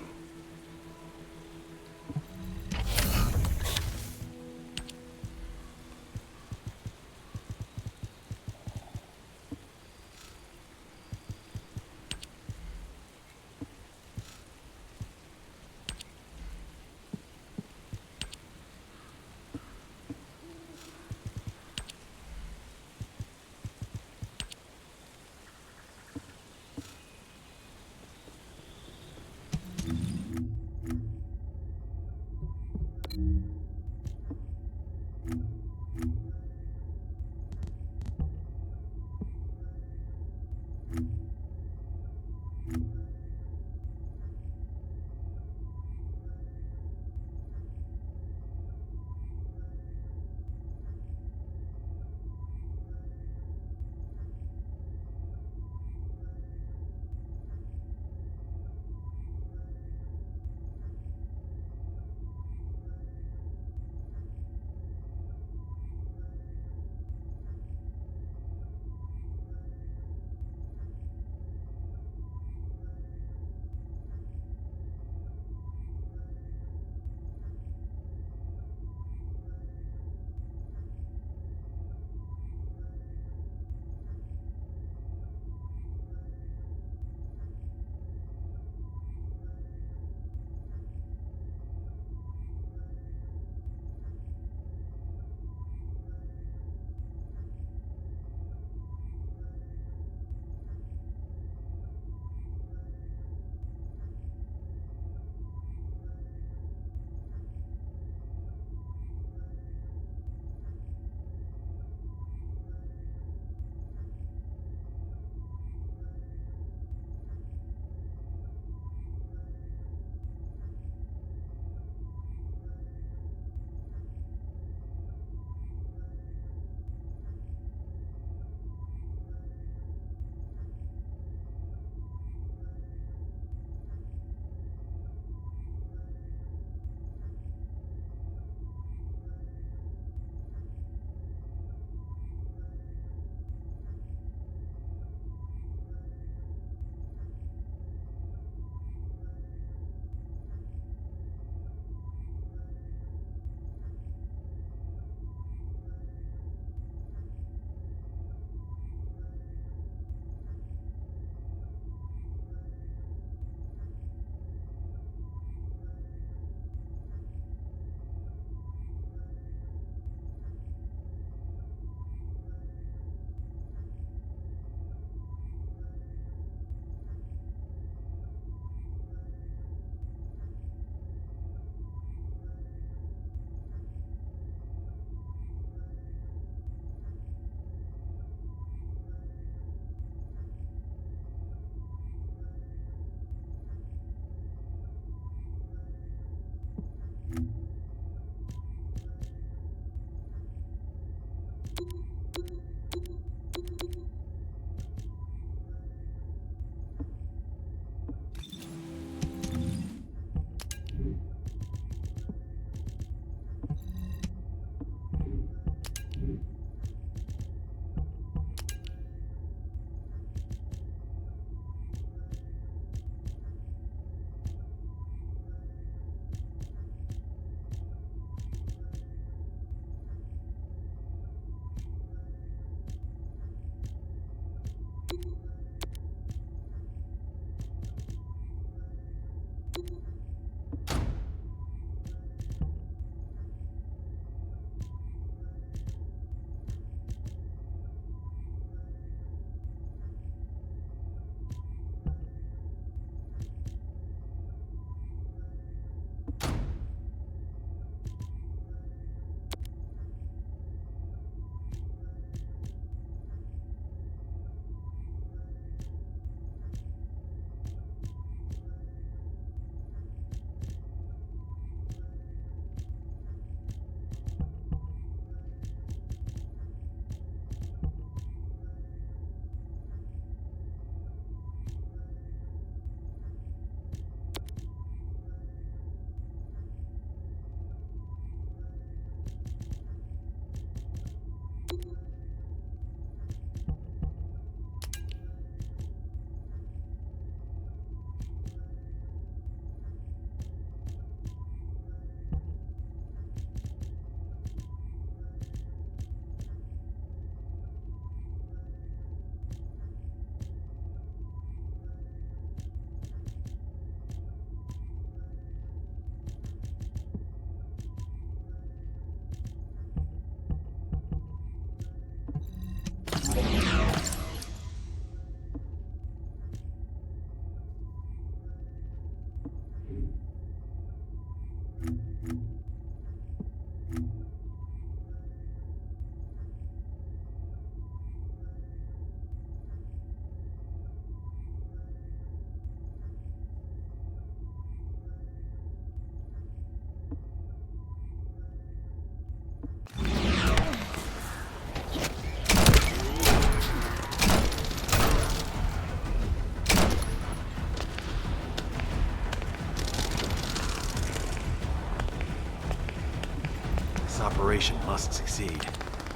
operation must succeed.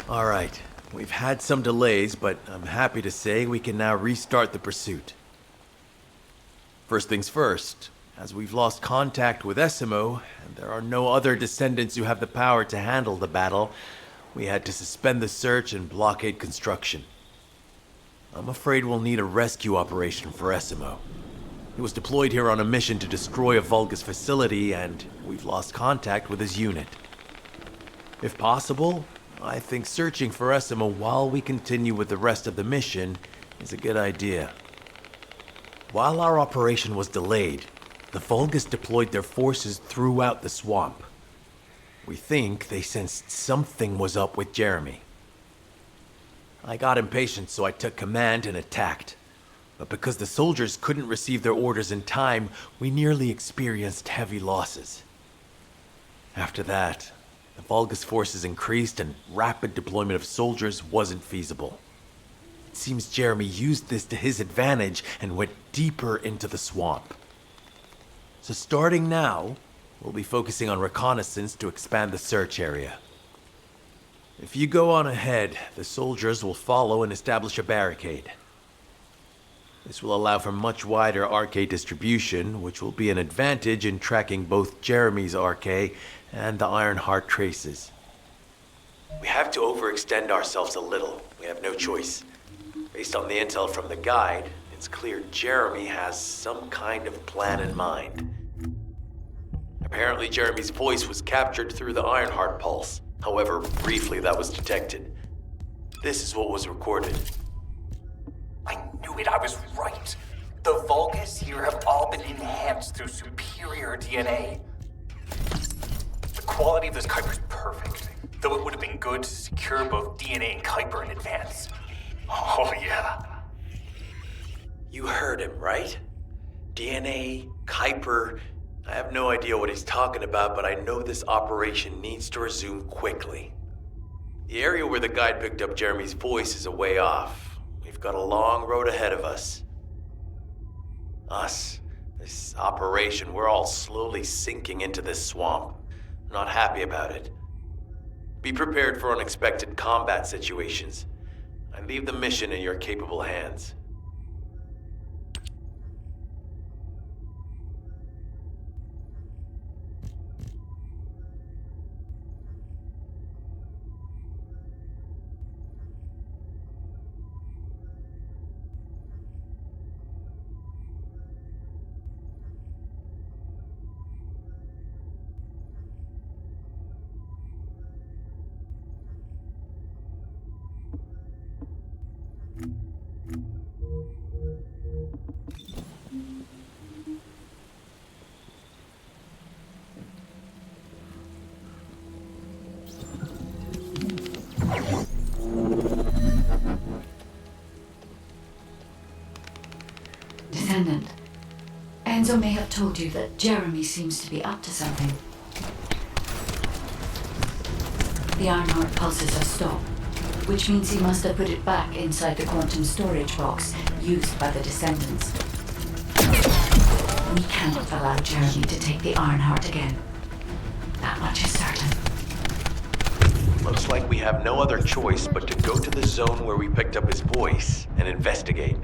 All right, we've had some delays, but I'm happy to say we can now restart the pursuit. First things first, as we've lost contact with Essimo, and there are no other descendants who have the power to handle the battle, we had to suspend the search and blockade construction. I'm afraid we'll need a rescue operation for Essimo. He was deployed here on a mission to destroy a Vulgus facility, and we've lost contact with his unit. If possible, I think searching for Essimo while we continue with the rest of the mission is a good idea. While our operation was delayed, the Vulgus deployed their forces throughout the swamp. We think they sensed something was up with Jeremy. I got impatient, so I took command and attacked. But because the soldiers couldn't receive their orders in time, we nearly experienced heavy losses. After that, the Vulgus forces increased and rapid deployment of soldiers wasn't feasible. It seems Jeremy used this to his advantage and went deeper into the swamp. So starting now, we'll be focusing on reconnaissance to expand the search area. If you go on ahead, the soldiers will follow and establish a barricade. This will allow for much wider RK distribution, which will be an advantage in tracking both Jeremy's RK and the Ironheart traces. We have to overextend ourselves a little. We have no choice. Based on the intel from the guide, it's clear Jeremy has some kind of plan in mind. Apparently Jeremy's voice was captured through the Ironheart pulse. However, briefly that was detected. This is what was recorded. I knew it, I was right. The Vulgus here have all been enhanced through superior DNA. The quality of this Kuiper's perfect, though it would have been good to secure both DNA and Kuiper in advance. Oh yeah. You heard him, right? DNA, Kuiper. I have no idea what he's talking about, but I know this operation needs to resume quickly. The area where the guide picked up Jeremy's voice is a way off. We've got a long road ahead of us. This operation, we're all slowly sinking into this swamp. I'm not happy about it. Be prepared for unexpected combat situations. I leave the mission in your capable hands. Descendant, Enzo may have told you that Jeremy seems to be up to something. The Ironheart pulses have stopped, which means he must have put it back inside the quantum storage box used by the Descendants. We cannot allow Jeremy to take the Ironheart again. That much is certain. Looks like we have no other choice but to go to the zone where we picked up his voice and investigate.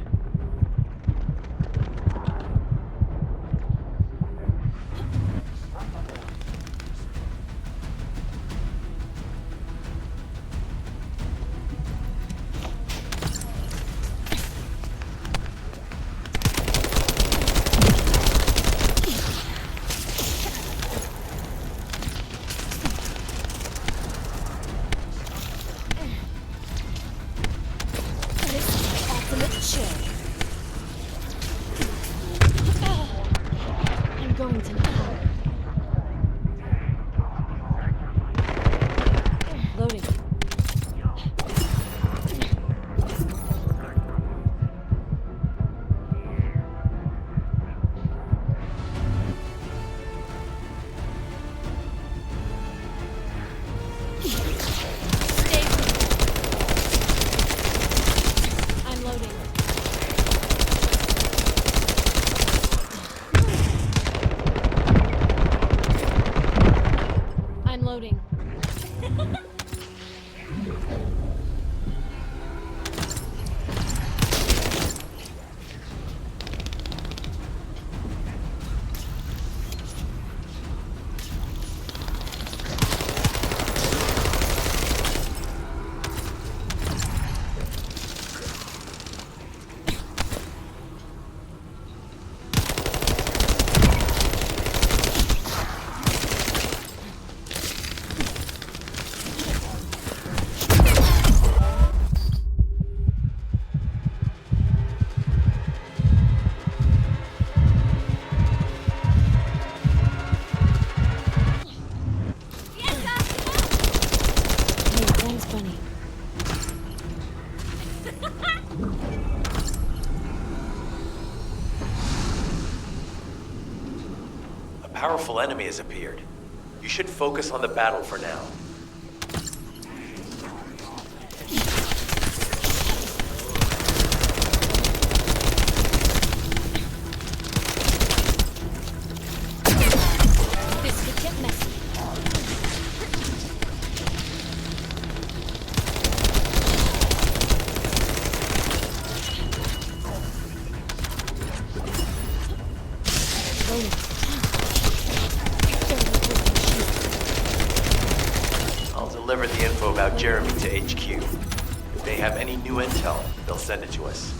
Ultimate chill. powerful enemy has appeared. You should focus on the battle for now. This could get messy. I'll deliver the info about Jeremy to HQ. If they have any new intel, they'll send it to us.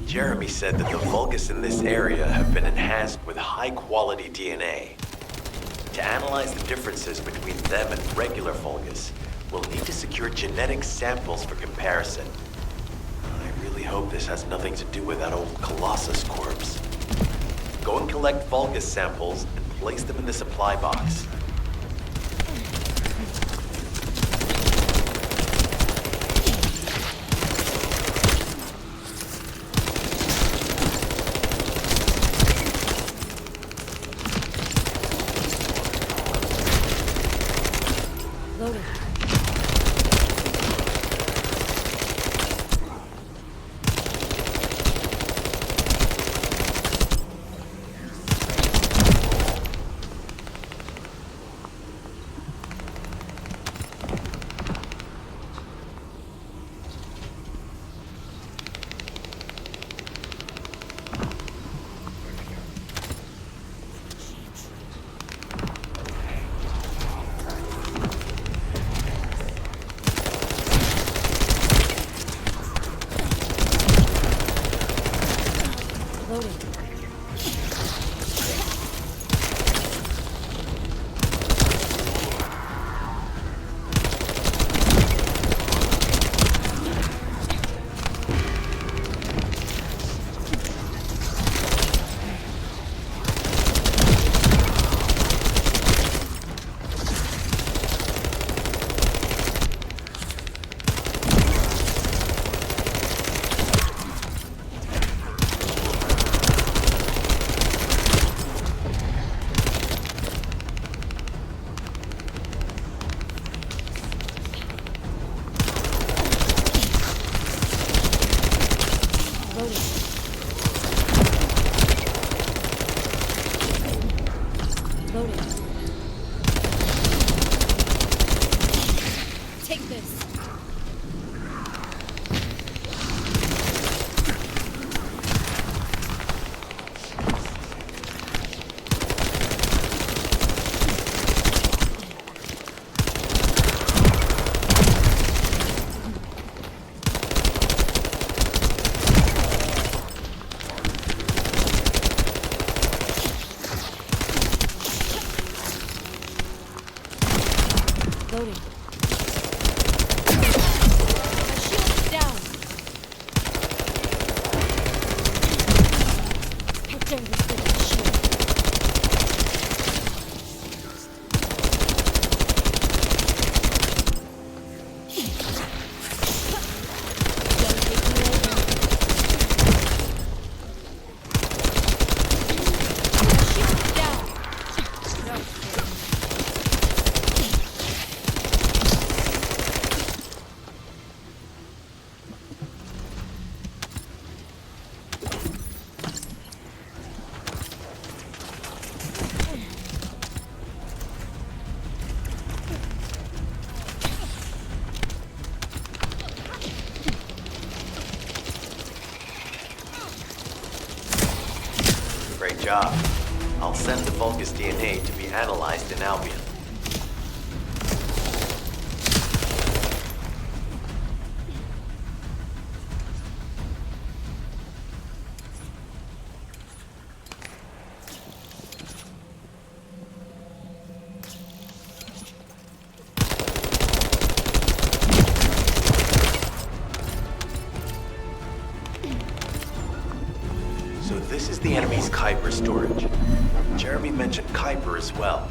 Jeremy said that the Vulgus in this area have been enhanced with high-quality DNA. To analyze the differences between them and regular Vulgus, we'll need to secure genetic samples for comparison. I really hope this has nothing to do with that old Colossus corpse. Go and collect Vulgus samples and place them in the supply box. Loading. Take this. Loading. Shield down. How dare this little shield? Shield down. Great job. I'll send the Vulgus DNA to be analyzed in Albion. So this is the enemy's Kuiper storage. Jeremy mentioned Kuiper as well.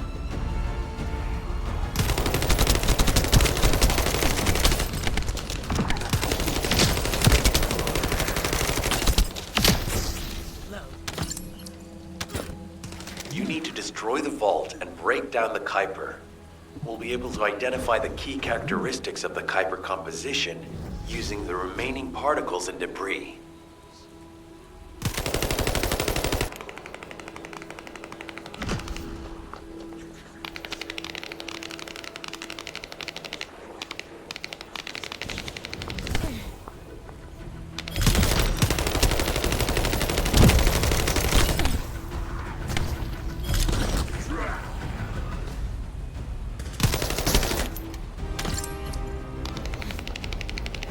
vault and break down the Kuiper, we'll be able to identify the key characteristics of the Kuiper composition using the remaining particles and debris.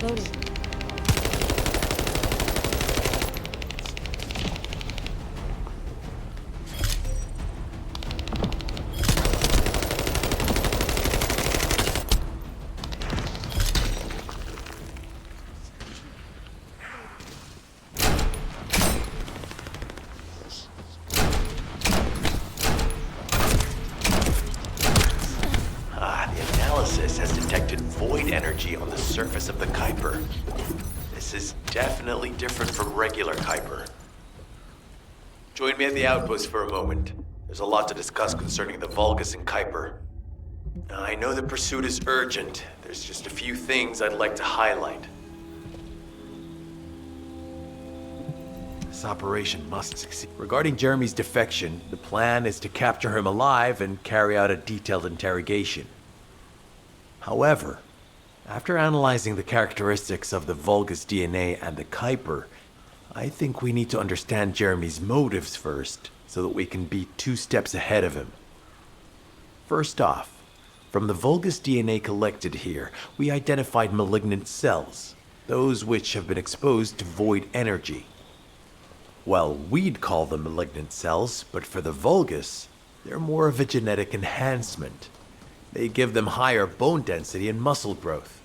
Loading. The analysis has detected void energy on the surface of the Kuiper. This is definitely different from regular Kuiper. Join me at the outpost for a moment. There's a lot to discuss concerning the Vulgus and Kuiper. I know the pursuit is urgent. There's just a few things I'd like to highlight. This operation must succeed. Regarding Jeremy's defection, the plan is to capture him alive and carry out a detailed interrogation. However, after analyzing the characteristics of the Vulgus DNA and the Kuiper, I think we need to understand Jeremy's motives first, so that we can be 2 steps ahead of him. First off, from the Vulgus DNA collected here, we identified malignant cells, those which have been exposed to void energy. Well, we'd call them malignant cells, but for the Vulgus, they're more of a genetic enhancement. They give them higher bone density and muscle growth.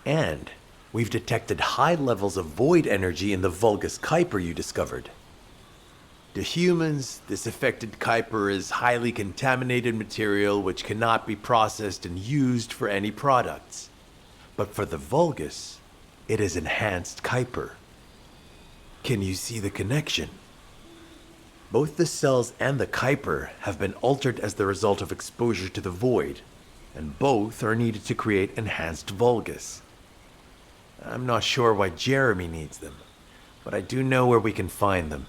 And we've detected high levels of void energy in the Vulgus Kuiper you discovered. To humans, this affected Kuiper is highly contaminated material which cannot be processed and used for any products. But for the Vulgus, it is enhanced Kuiper. Can you see the connection? Both the cells and the Kuiper have been altered as the result of exposure to the void, and both are needed to create enhanced Vulgus. I'm not sure why Jeremy needs them, but I do know where we can find them.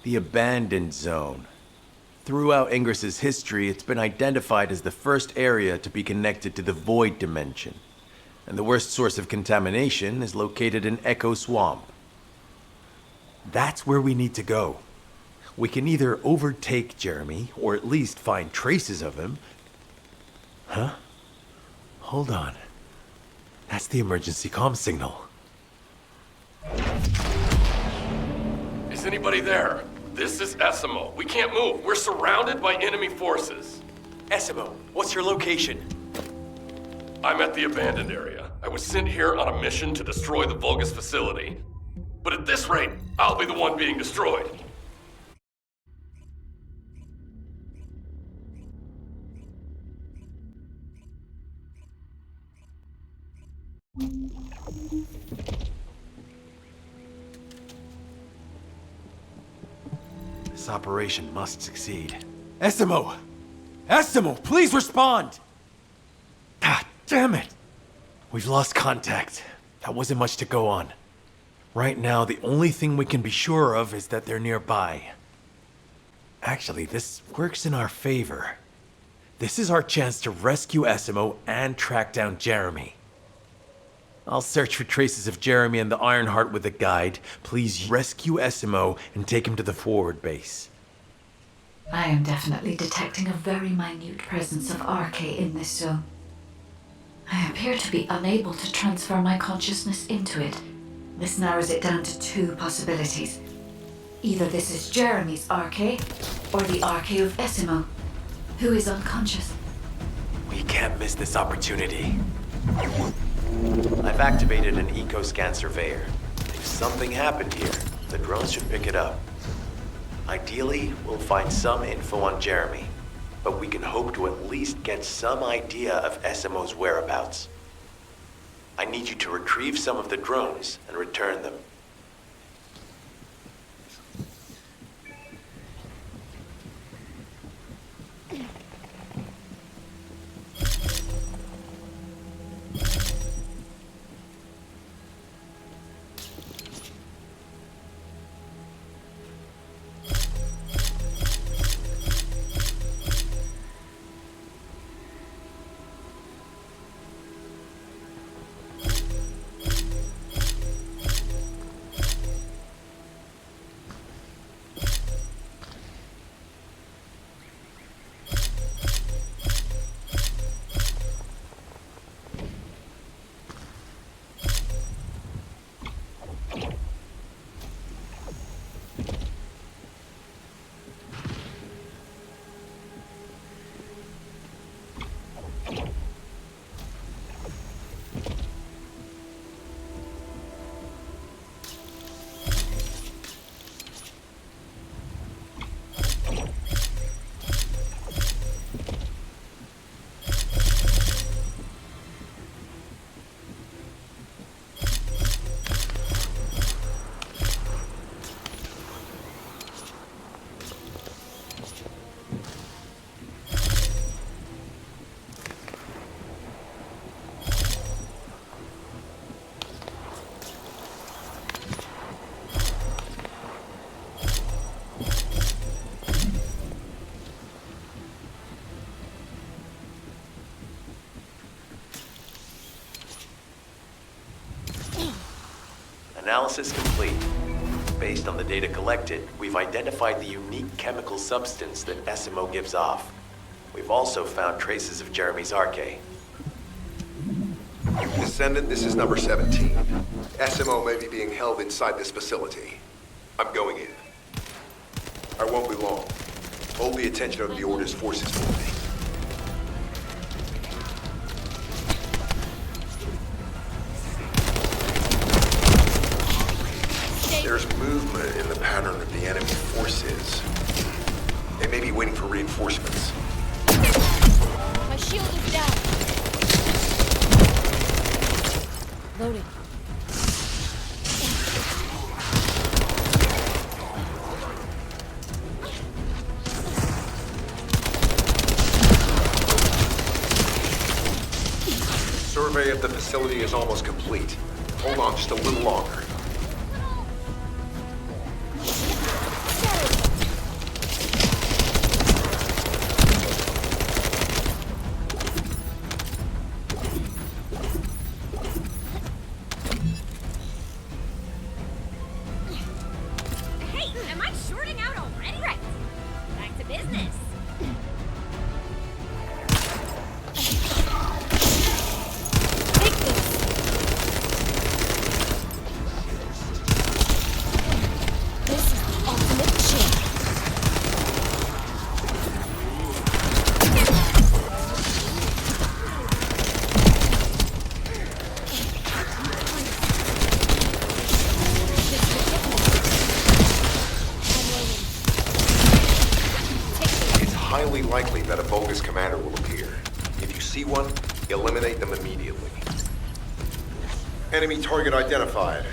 The Abandoned Zone. Throughout Ingris's history, it's been identified as the first area to be connected to the Void Dimension, and the worst source of contamination is located in Echo Swamp. That's where we need to go. We can either overtake Jeremy, or at least find traces of him. Huh? Hold on. That's the emergency comm signal. Is anybody there? This is Essimo. We can't move. We're surrounded by enemy forces. Essimo, what's your location? I'm at the abandoned area. I was sent here on a mission to destroy the Vulgus facility. But at this rate, I'll be the one being destroyed. This operation must succeed. Essimo! Essimo, please respond! God damn it! We've lost contact. That wasn't much to go on. Right now, the only thing we can be sure of is that they're nearby. Actually, this works in our favor. This is our chance to rescue Essimo and track down Jeremy. I'll search for traces of Jeremy and the Ironheart with a guide. Please rescue Essimo and take him to the forward base. I am definitely detecting a very minute presence of RK in this zone. I appear to be unable to transfer my consciousness into it. This narrows it down to 2 possibilities. Either this is Jeremy's RK, or the RK of Essimo, who is unconscious. We can't miss this opportunity. I've activated an eco-scan surveyor. If something happened here, the drones should pick it up. Ideally, we'll find some info on Jeremy, but we can hope to at least get some idea of Essimo's whereabouts. I need you to retrieve some of the drones and return them. Analysis complete. Based on the data collected, we've identified the unique chemical substance that SMO gives off. We've also found traces of Jeremy's arche. Descendant, this is number 17. SMO may be being held inside this facility. I'm going in. I won't be long. Hold the attention of the Order's forces for me. There's movement in the pattern of the enemy forces. They may be waiting for reinforcements. My shield is down. Loading. Survey of the facility is almost complete. Hold on just a little longer. Hey, am I shorting out already? Right. Back to business. Highly likely that a bogus commander will appear. If you see one, eliminate them immediately. Enemy target identified,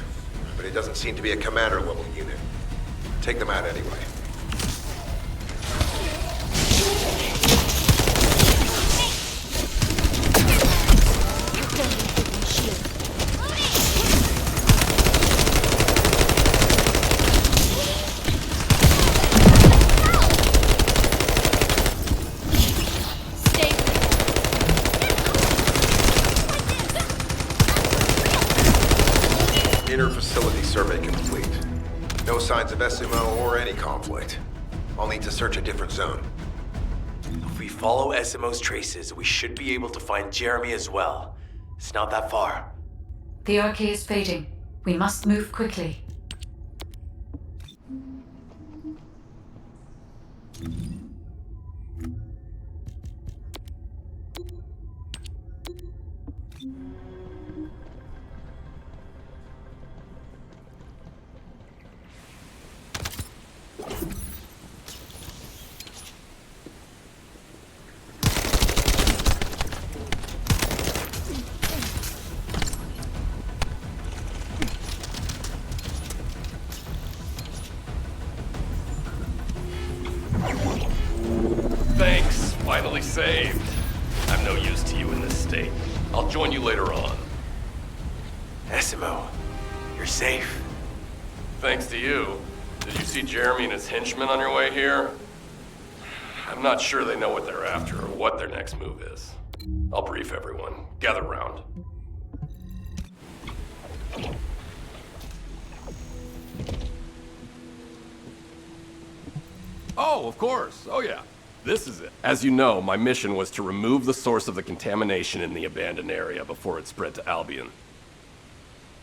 but it doesn't seem to be a commander-level unit. Take them out anyway. Inner facility survey complete. No signs of SMO or any conflict. I'll need to search a different zone. If we follow SMO's traces, we should be able to find Jeremy as well. It's not that far. The arche is fading. We must move quickly. Thanks. Finally saved. I'm no use to you in this state. I'll join you later on. SMO, you're safe. Thanks to you. Did you see Jeremy and his henchmen on your way here? I'm not sure they know what they're after or what their next move is. I'll brief everyone. Gather round. Oh, of course. Oh, yeah. This is it. As you know, my mission was to remove the source of the contamination in the abandoned area before it spread to Albion.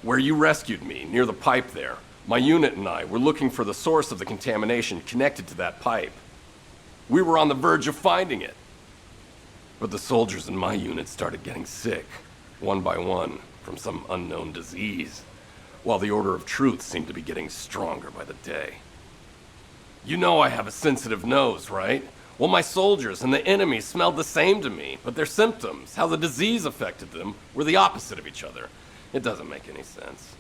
Where you rescued me, near the pipe there, my unit and I were looking for the source of the contamination connected to that pipe. We were on the verge of finding it. But the soldiers in my unit started getting sick, one by one, from some unknown disease, while the Order of Truth seemed to be getting stronger by the day. You know I have a sensitive nose, right? Well, my soldiers and the enemy smelled the same to me, but their symptoms, how the disease affected them, were the opposite of each other. It doesn't make any sense.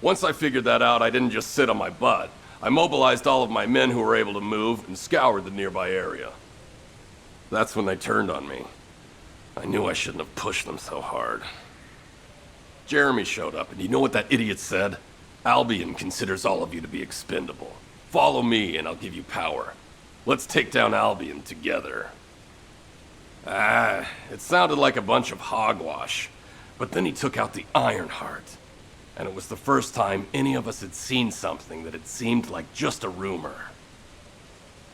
Once I figured that out, I didn't just sit on my butt. I mobilized all of my men who were able to move and scoured the nearby area. That's when they turned on me. I knew I shouldn't have pushed them so hard. Jeremy showed up, and you know what that idiot said? Albion considers all of you to be expendable. Follow me, and I'll give you power. Let's take down Albion together. It sounded like a bunch of hogwash. But then he took out the Ironheart. And it was the first time any of us had seen something that had seemed like just a rumor.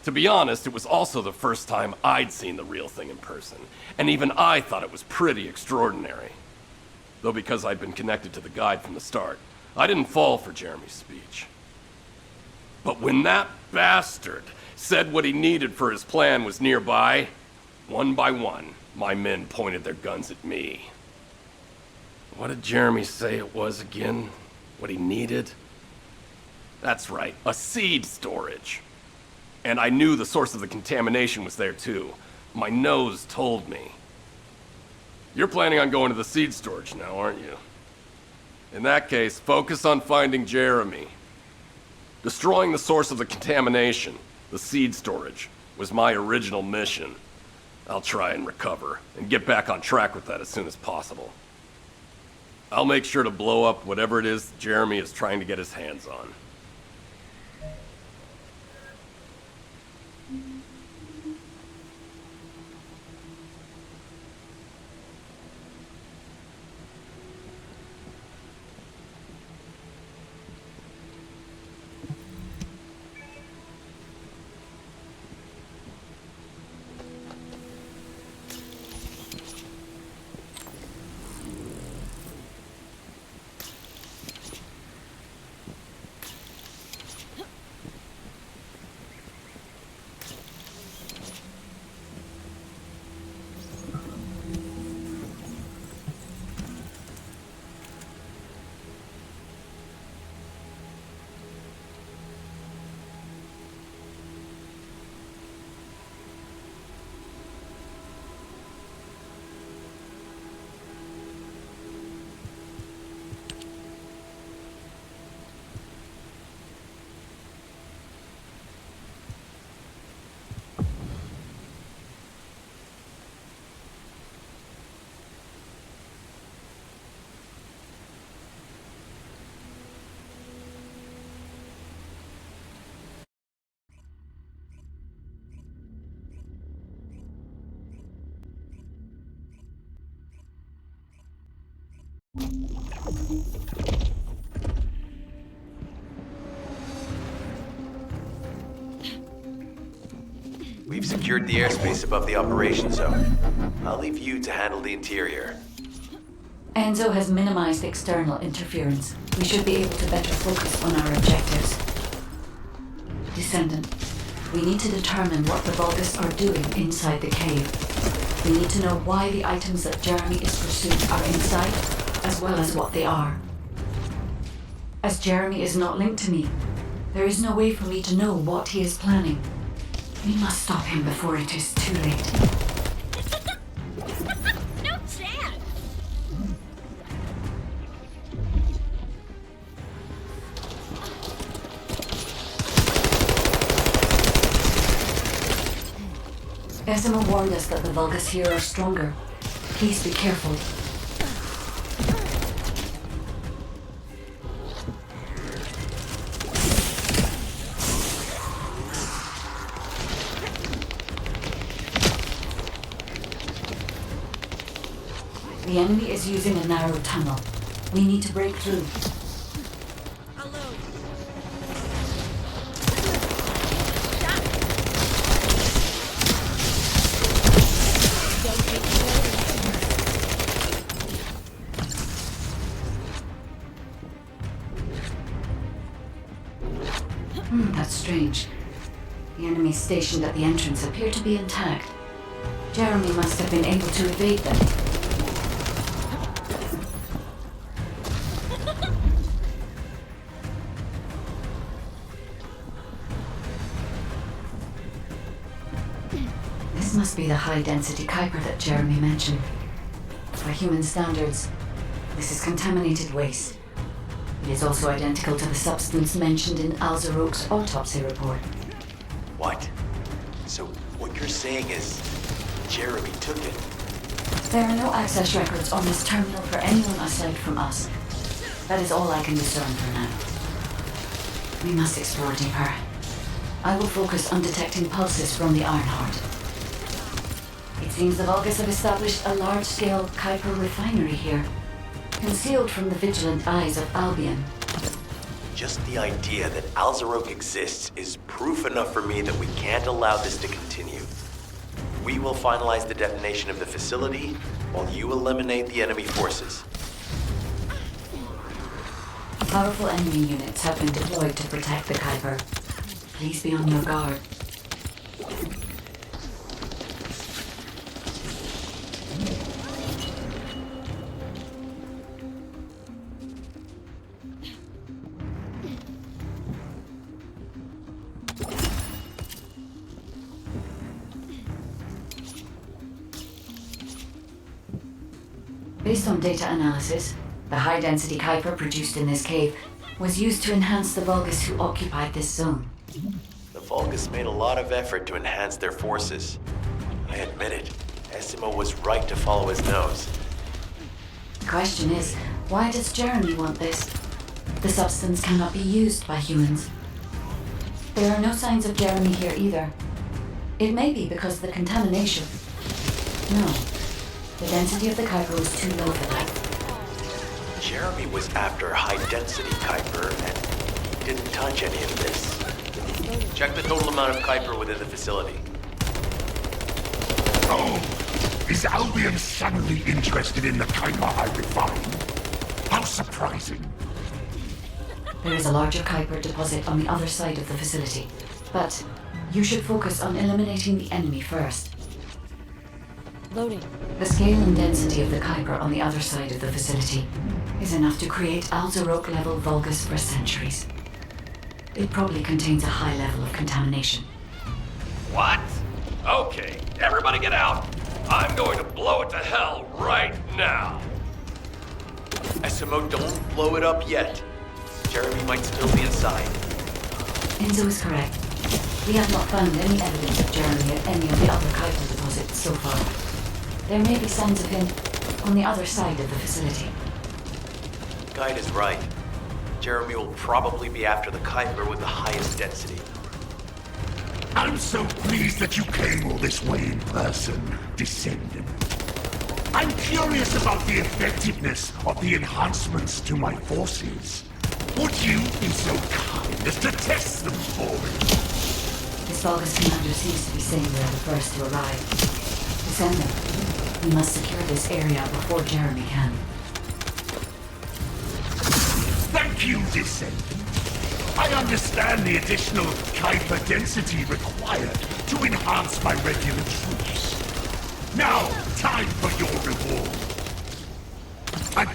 To be honest, it was also the first time I'd seen the real thing in person, and even I thought it was pretty extraordinary. Though because I'd been connected to the guide from the start, I didn't fall for Jeremy's speech. But when that bastard said what he needed for his plan was nearby, one by one, my men pointed their guns at me. What did Jeremy say it was again? What he needed? That's right, a seed storage. And I knew the source of the contamination was there too. My nose told me. You're planning on going to the seed storage now, aren't you? In that case, focus on finding Jeremy. Destroying the source of the contamination, the seed storage, was my original mission. I'll try and recover, and get back on track with that as soon as possible. I'll make sure to blow up whatever it is Jeremy is trying to get his hands on. We've secured the airspace above the operation zone. I'll leave you to handle the interior. Enzo has minimized external interference. We should be able to better focus on our objectives. Descendant, we need to determine what the Vulgus are doing inside the cave. We need to know why the items that Jeremy is pursuing are inside, as well as what they are. As Jeremy is not linked to me, there is no way for me to know what he is planning. We must stop him before it is too late. No chance! Esima warned us that the Vulgus here are stronger. Please be careful. The enemy is using a narrow tunnel. We need to break through. That's strange. The enemies stationed at the entrance appear to be intact. Jeremy must have been able to evade them. This must be the high-density Kuiper that Jeremy mentioned. By human standards, this is contaminated waste. It is also identical to the substance mentioned in Alzaroke's autopsy report. What? So what you're saying is Jeremy took it? There are no access records on this terminal for anyone aside from us. That is all I can discern for now. We must explore deeper. I will focus on detecting pulses from the Ironheart. It seems the Vulgus have established a large-scale Kuiper refinery here. concealed from the vigilant eyes of Albion. Just the idea that Alzarok exists is proof enough for me that we can't allow this to continue. We will finalize the detonation of the facility while you eliminate the enemy forces. Powerful enemy units have been deployed to protect the Kuiper. Please be on your guard. Based on data analysis, the high-density Kuiper produced in this cave was used to enhance the Vulgus who occupied this zone. The Vulgus made a lot of effort to enhance their forces. I admit it. Essimo was right to follow his nose. The question is, why does Jeremy want this? The substance cannot be used by humans. There are no signs of Jeremy here either. It may be because of the contamination. No. The density of the Kuiper was too low for that. Jeremy was after high-density Kuiper, and he didn't touch any of this. Check the total amount of Kuiper within the facility. Oh, is Albion suddenly interested in the Kuiper I refined? How surprising. There is a larger Kuiper deposit on the other side of the facility, but you should focus on eliminating the enemy first. Loading. The scale and density of the Kuiper on the other side of the facility is enough to create Alzarok-level Vulgus for centuries. It probably contains a high level of contamination. What? Okay, everybody get out. I'm going to blow it to hell right now. Essimo, don't blow it up yet. Jeremy might still be inside. Enzo is correct. We have not found any evidence of Jeremy at any of the other Kuiper deposits so far. There may be signs of him on the other side of the facility. Guide is right. Jeremy will probably be after the Kuiper with the highest density. I'm so pleased that you came all this way in person, Descendant. I'm curious about the effectiveness of the enhancements to my forces. Would you be so kind as to test them for me? This Vulgus commander seems to be saying we are the first to arrive. Descendant, we must secure this area before Jeremy can. Thank you, Descendant. I understand the additional Kuiper density required to enhance my regular troops. Now, time for your reward. A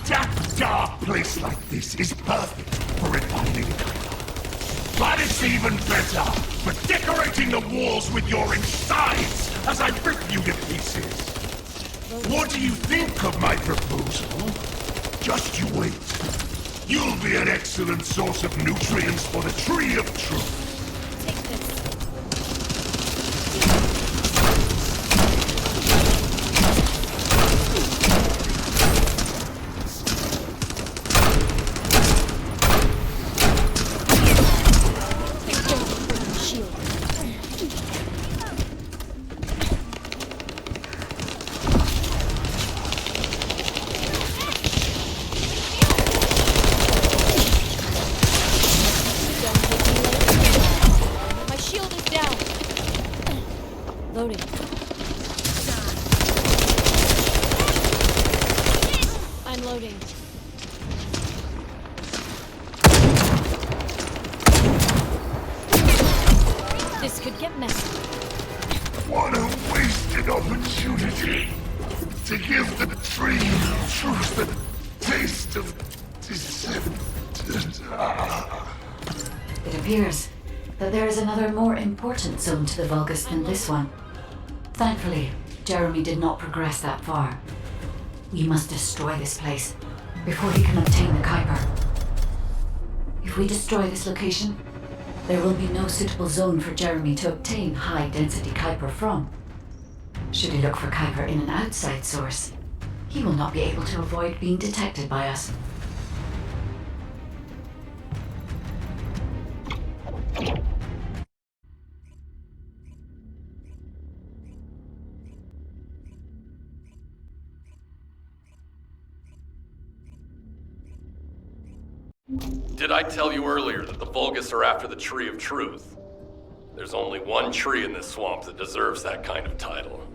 dark place like this is perfect for refining Kuiper. But it's even better for decorating the walls with your insides as I rip you to pieces. What do you think of my proposal? Just you wait. You'll be an excellent source of nutrients for the Tree of Truth. Loading. I'm loading. This could get messy. What a wasted opportunity to give the Tree of Truth the taste of Descendant. It appears that there is another more important zone to the Vulgus than this one. Thankfully, Jeremy did not progress that far. We must destroy this place before he can obtain the Kuiper. If we destroy this location, there will be no suitable zone for Jeremy to obtain high-density Kuiper from. Should he look for Kuiper in an outside source, he will not be able to avoid being detected by us. Did I tell you earlier that the Vulgus are after the Tree of Truth? There's only one tree in this swamp that deserves that kind of title.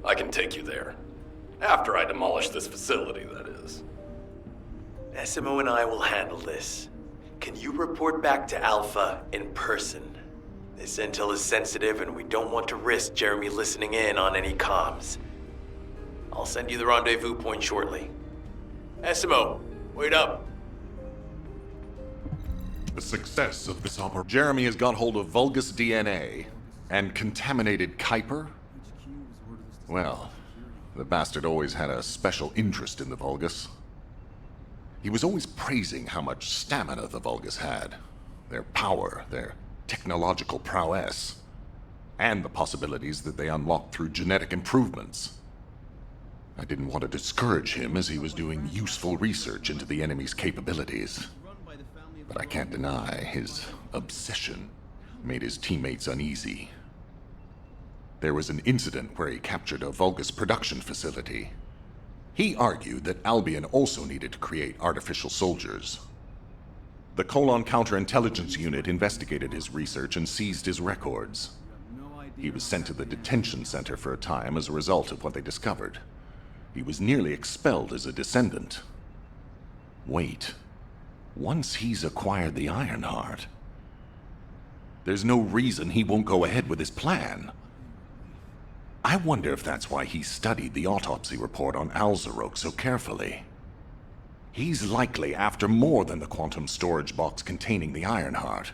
I can take you there. After I demolish this facility, that is. SMO and I will handle this. Can you report back to Alpha in person? This intel is sensitive and we don't want to risk Jeremy listening in on any comms. I'll send you the rendezvous point shortly. SMO, wait up. The success of this operation. Jeremy has got hold of Vulgus DNA and contaminated Kuiper? Well, the bastard always had a special interest in the Vulgus. He was always praising how much stamina the Vulgus had, their power, their technological prowess, and the possibilities that they unlocked through genetic improvements. I didn't want to discourage him as he was doing useful research into the enemy's capabilities. But I can't deny his obsession made his teammates uneasy. There was an incident where he captured a Vulgus production facility. He argued that Albion also needed to create artificial soldiers. The Colon Counterintelligence Unit investigated his research and seized his records. He was sent to the detention center for a time as a result of what they discovered. He was nearly expelled as a Descendant. Wait. Once he's acquired the Ironheart, there's no reason he won't go ahead with his plan. I wonder if that's why he studied the autopsy report on Alzarok so carefully. He's likely after more than the quantum storage box containing the Ironheart.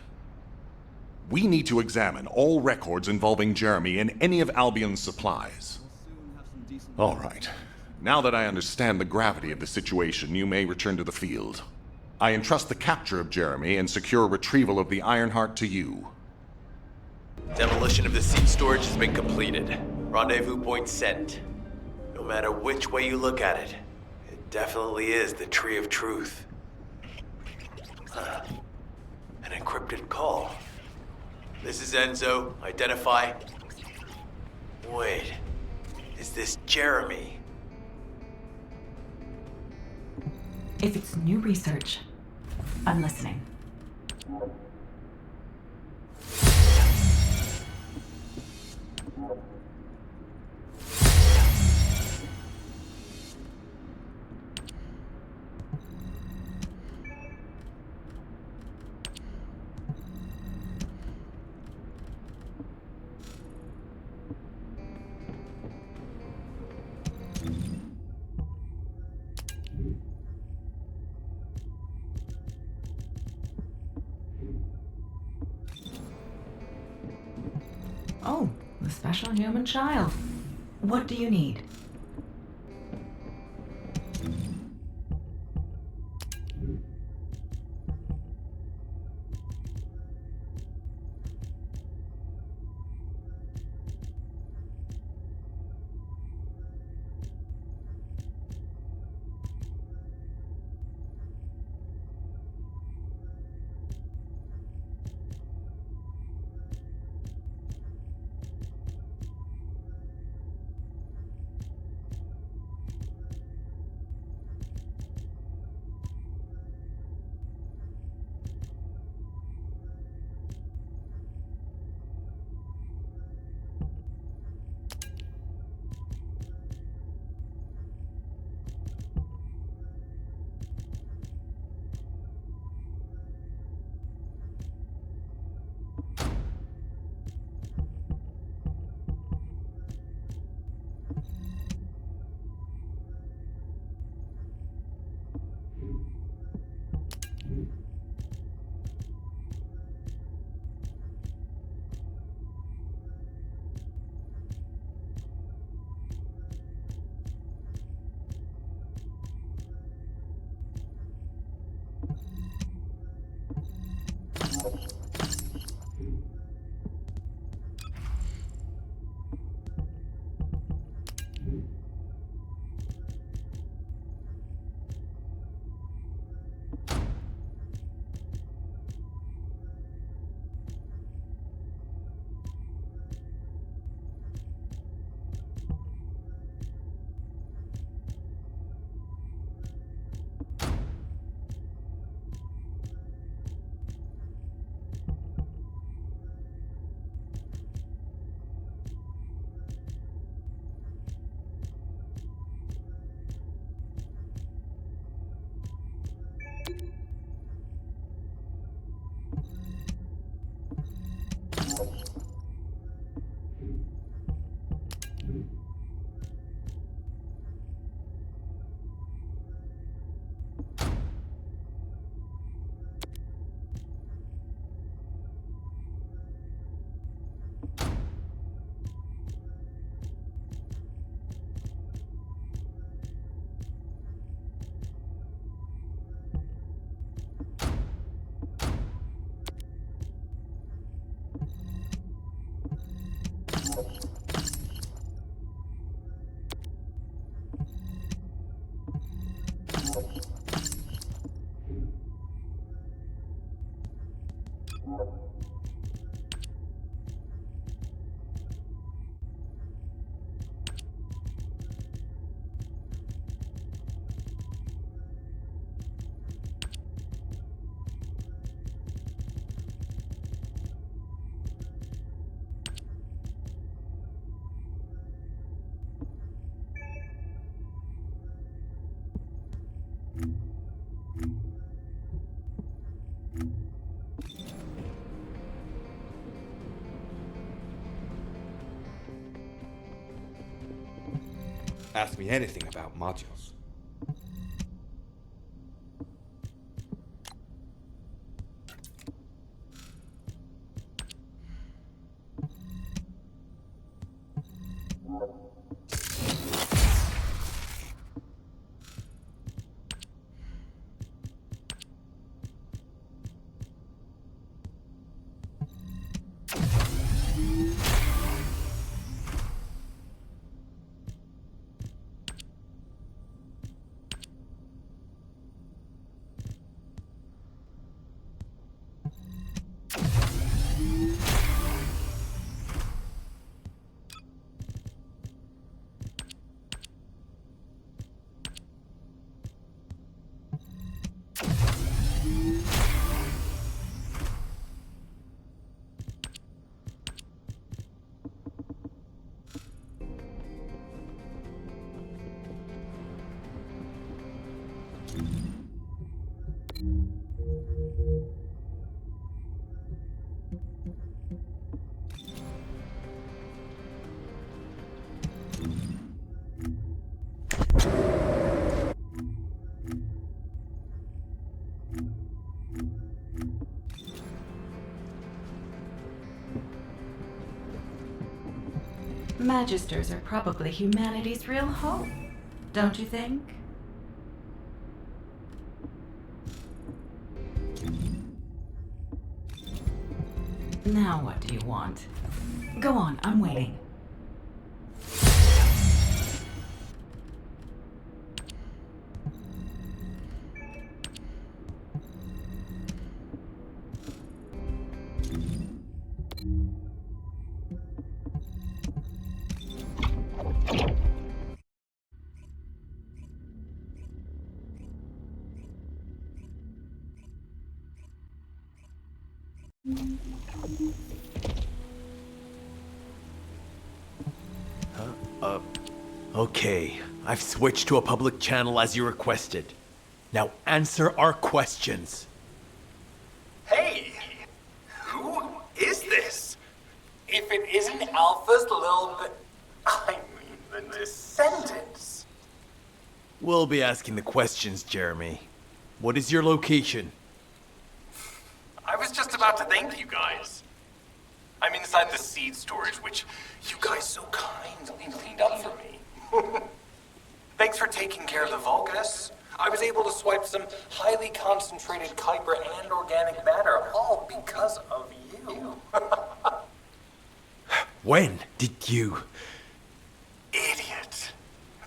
We need to examine all records involving Jeremy and any of Albion's supplies. All right. Now that I understand the gravity of the situation, you may return to the field. I entrust the capture of Jeremy and secure retrieval of the Ironheart to you. Demolition of the seed storage has been completed. Rendezvous point sent. No matter which way you look at it, it definitely is the Tree of Truth. Huh. An encrypted call. This is Enzo. Identify. Wait. Is this Jeremy? If it's new research, I'm listening. Oh, the special human child. What do you need? Ask me anything about modules. Magisters are probably humanity's real hope, don't you think? Now what do you want? Go on, I'm waiting. Okay, I've switched to a public channel as you requested. Now answer our questions. Hey! Who is this? If it isn't Alpha's little bit... I mean, the Descendants. We'll be asking the questions, Jeremy. What is your location? I was just about to thank you guys. I'm inside the seed storage, which you guys so kindly cleaned up for me. Thanks for taking care of the Vulgus. I was able to swipe some highly concentrated Kuiper and organic matter, all because of you. When did you... Idiot.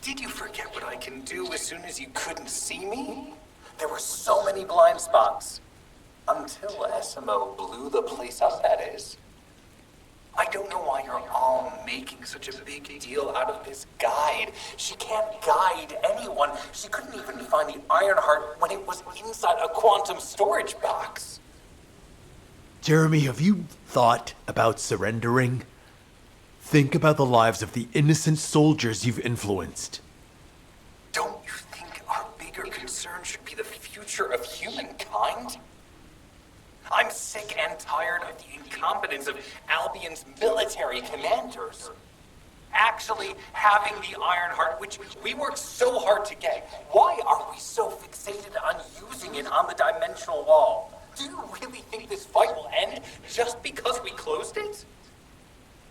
Did you forget what I can do as soon as you couldn't see me? There were so many blind spots. Until SMO blew the place up, that is. I don't know why you're all making such a big deal out of this guide. She can't guide anyone. She couldn't even find the Ironheart when it was inside a quantum storage box. Jeremy, have you thought about surrendering? Think about the lives of the innocent soldiers you've influenced. Don't you think our bigger concern should be the future of humankind? I'm sick and tired of the incompetence of Albion's military commanders. Actually having the Ironheart, which we worked so hard to get, why are we so fixated on using it on the dimensional wall? Do you really think this fight will end just because we closed it?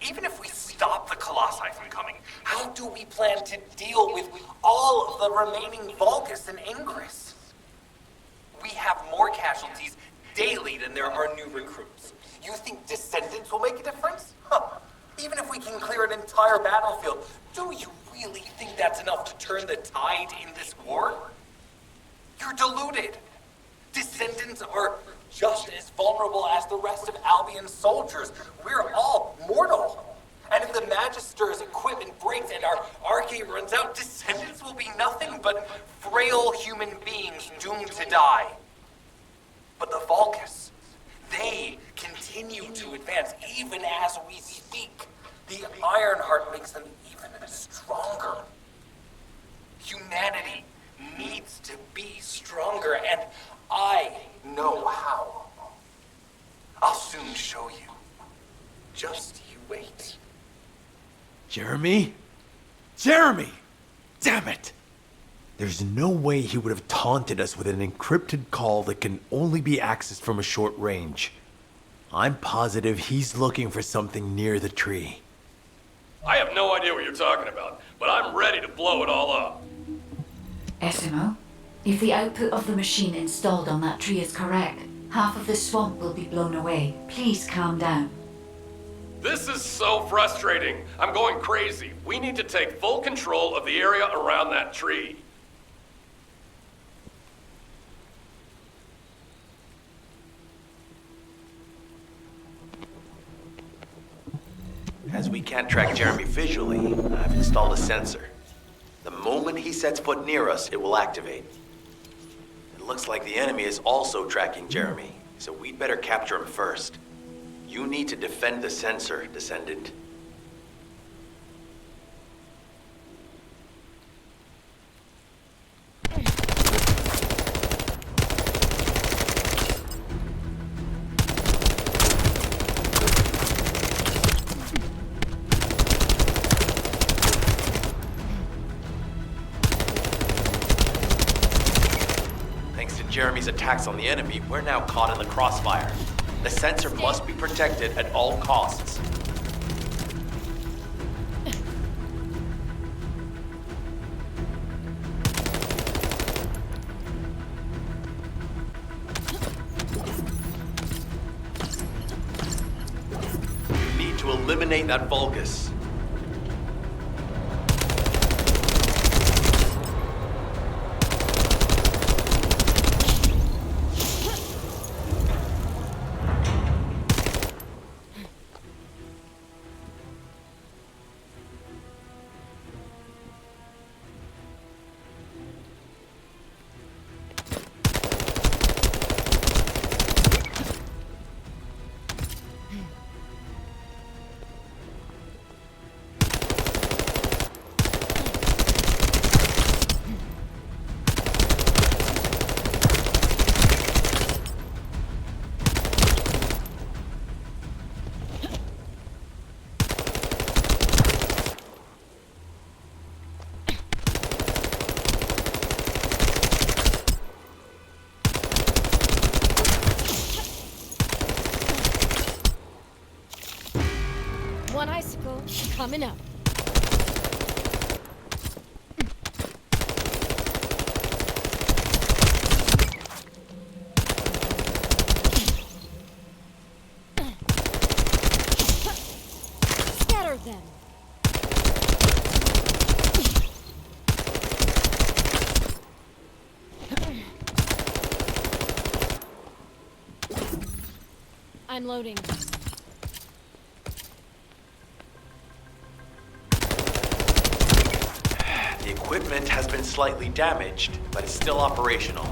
Even if we stop the Colossi from coming, how do we plan to deal with all of the remaining Vulgus and Ingress? We have more casualties daily than there are new recruits. You think Descendants will make a difference? Huh. Even if we can clear an entire battlefield, do you really think that's enough to turn the tide in this war? You're deluded. Descendants are just as vulnerable as the rest of Albion's soldiers. We're all mortal. And if the Magister's equipment breaks and our arcade runs out, Descendants will be nothing but frail human beings doomed to die. But the Vulgus, they continue to advance even as we speak. The Ironheart makes them even stronger. Humanity needs to be Jeremy? Jeremy! Damn it! There's no way he would have taunted us with an encrypted call that can only be accessed from a short range. I'm positive he's looking for something near the tree. I have no idea what you're talking about, but I'm ready to blow it all up. SMO, if the output of the machine installed on that tree is correct, half of the swamp will be blown away. Please calm down. This is so frustrating. I'm going crazy. We need to take full control of the area around that tree. As we can't track Jeremy visually, I've installed a sensor. The moment he sets foot near us, it will activate. It looks like the enemy is also tracking Jeremy, so we'd better capture him first. You need to defend the sensor, Descendant. Jeremy's attacks on the enemy, we're now caught in the crossfire. The sensor must be protected at all costs. We need to eliminate that Vulgus. One icicle coming up. Scatter them. I'm loading. The equipment has been slightly damaged, but it's still operational.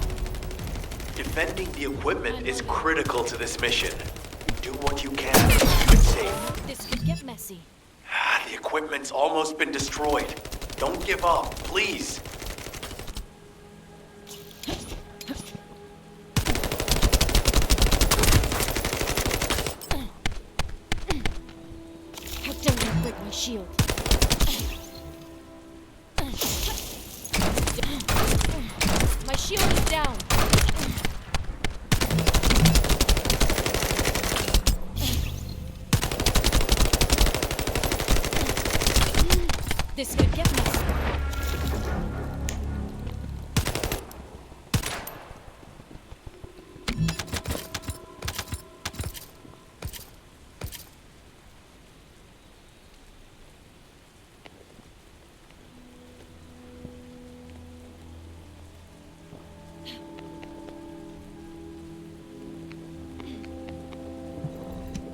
Defending the equipment is critical to this mission. Do what you can to keep it safe. This could get messy. The equipment's almost been destroyed. Don't give up, please. How dare you break my shield? My shield is down. This could get messy.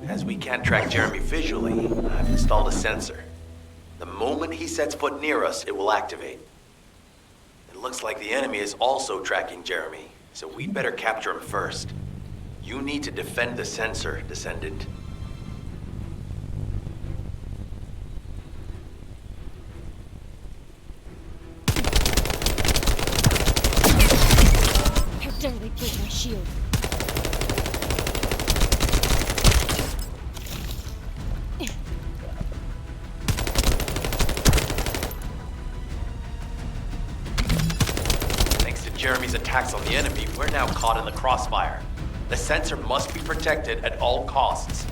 As we can't track Jeremy visually, I've installed a sensor. The moment he sets foot near us, it will activate. It looks like the enemy is also tracking Jeremy, so we'd better capture him first. You need to defend the sensor, Descendant. How dare they break my shield? Jeremy's attacks on the enemy, we're now caught in the crossfire. The sensor must be protected at all costs.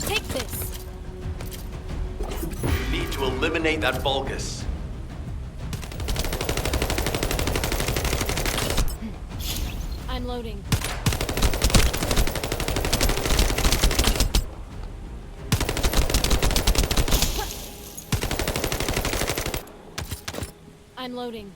Take this. Need to eliminate that Vulgus. I'm loading. I'm loading.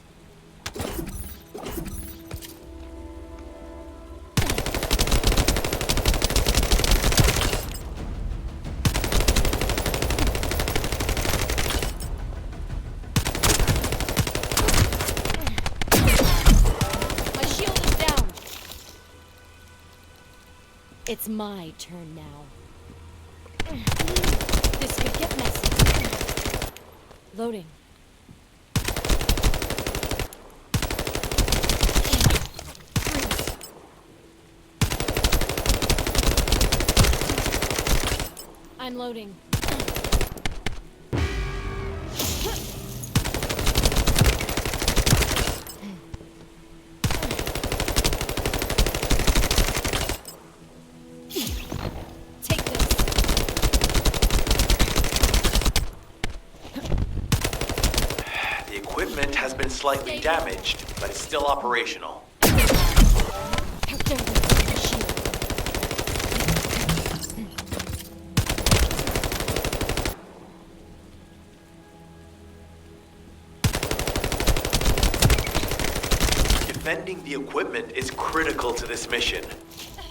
My shield is down. It's my turn now. This could get messy. Loading. I'm loading. Take this. The equipment has been slightly damaged, but it's still operational. How dare you break my shield? Defending the equipment is critical to this mission.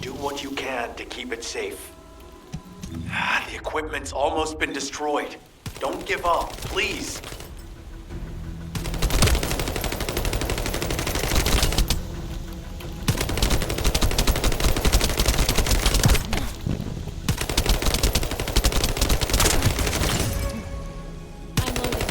Do what you can to keep it safe. The equipment's almost been destroyed. Don't give up, please. I'm loading.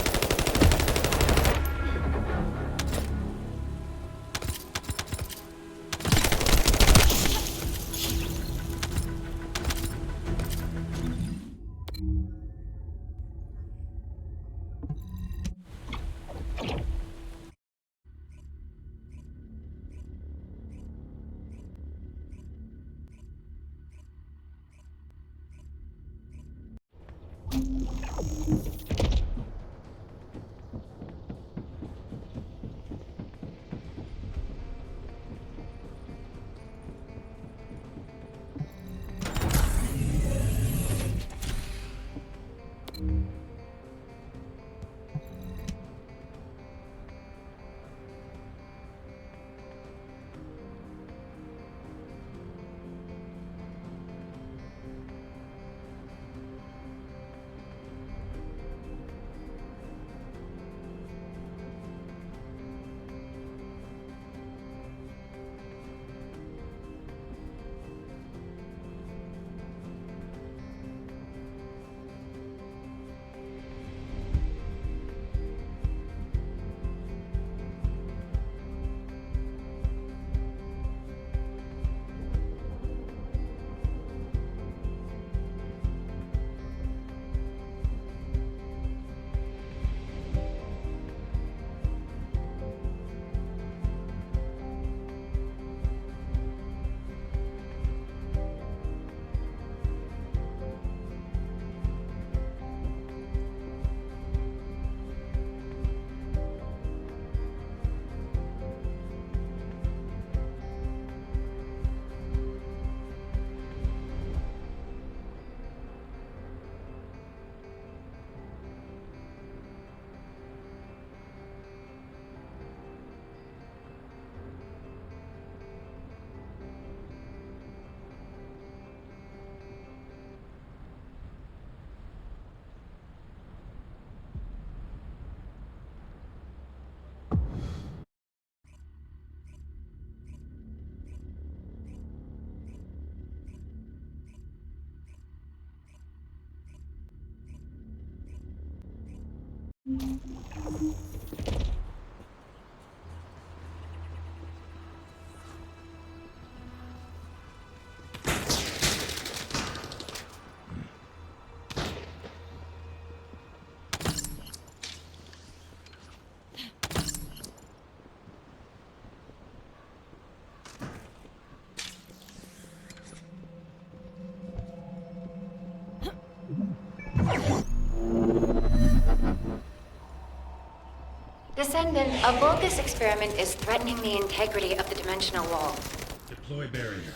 Descendant, a Vulgus experiment is threatening the integrity of the dimensional wall. Deploy barrier.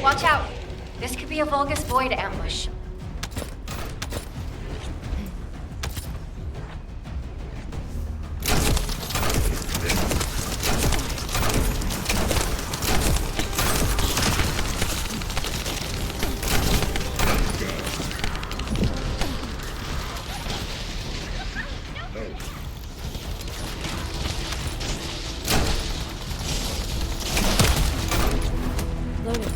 Watch out! This could be a Vulgus void ambush. Loading.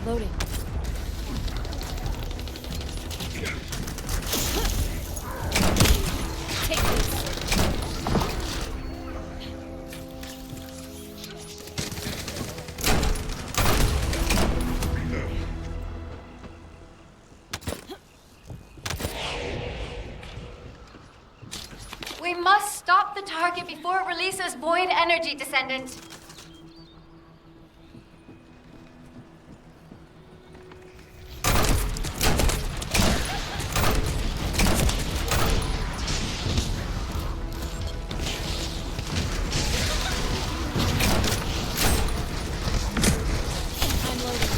Loading. Take this. We must stop the target before it releases void energy, Descendant. I'm loading.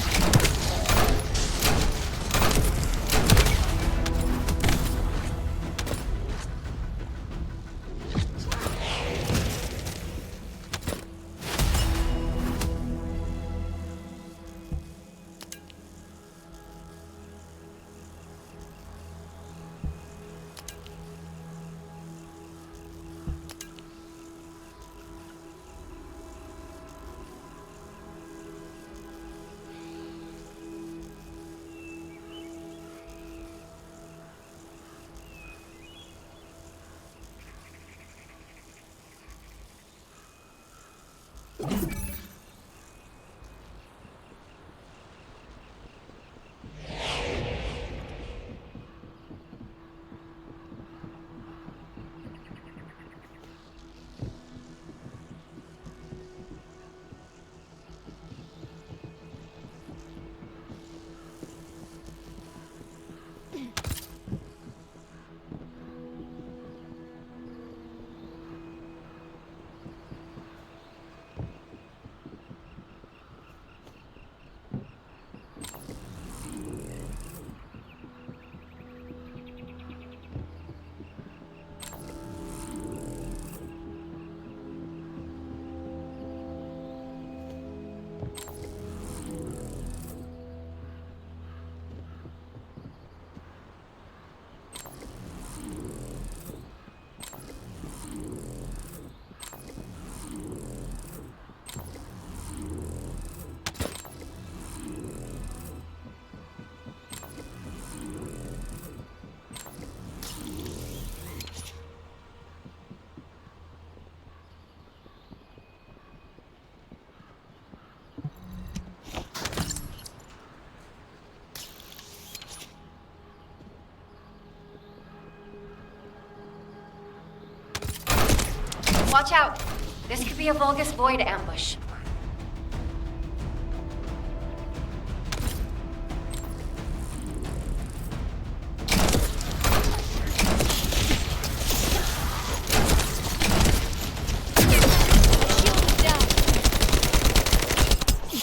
Watch out. This could be a Vulgus Void ambush.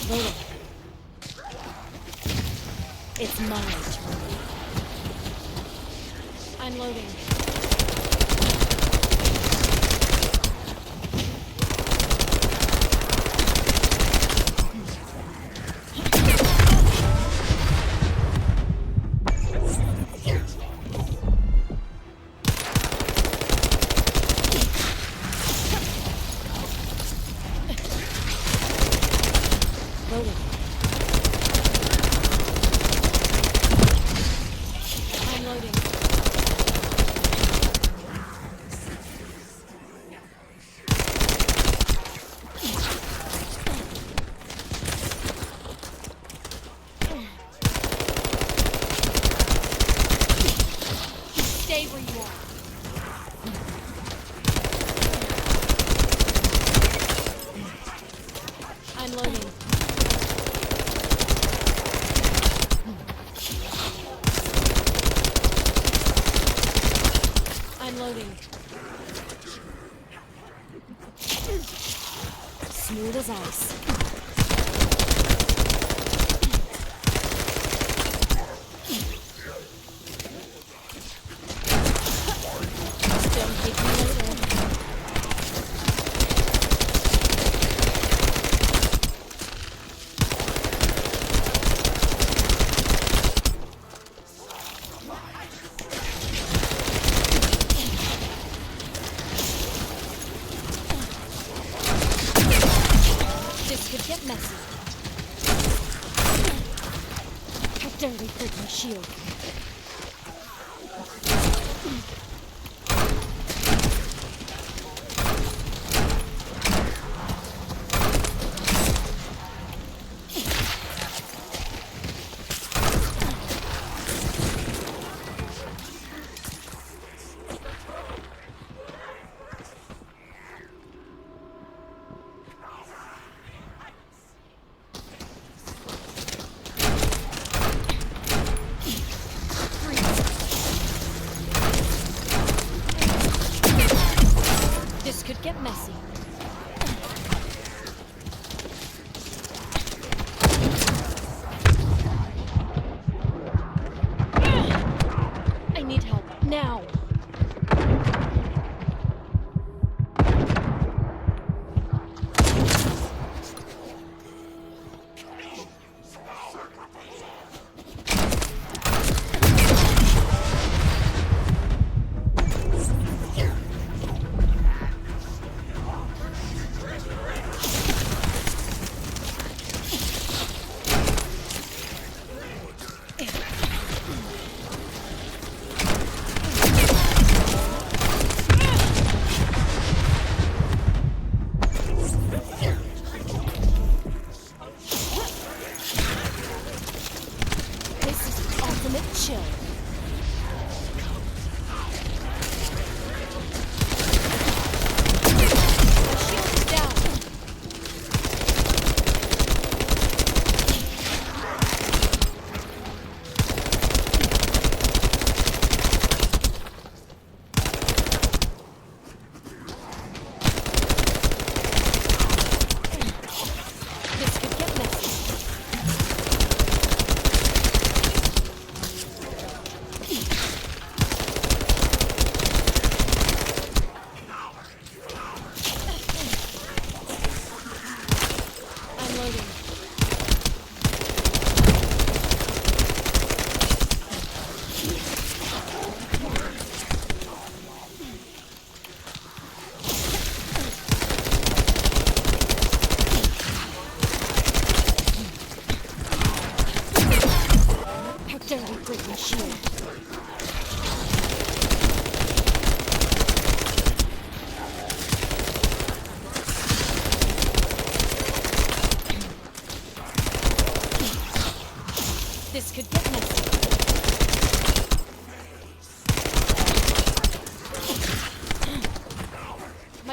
Loading. It's my turn. I'm loading. Loading. I'm loading. Stay where you are. I'm loading. I'm loading. Smooth as ice. Don't take me later. This could get messy. How dare they break my shield? This could get messy. I need help now.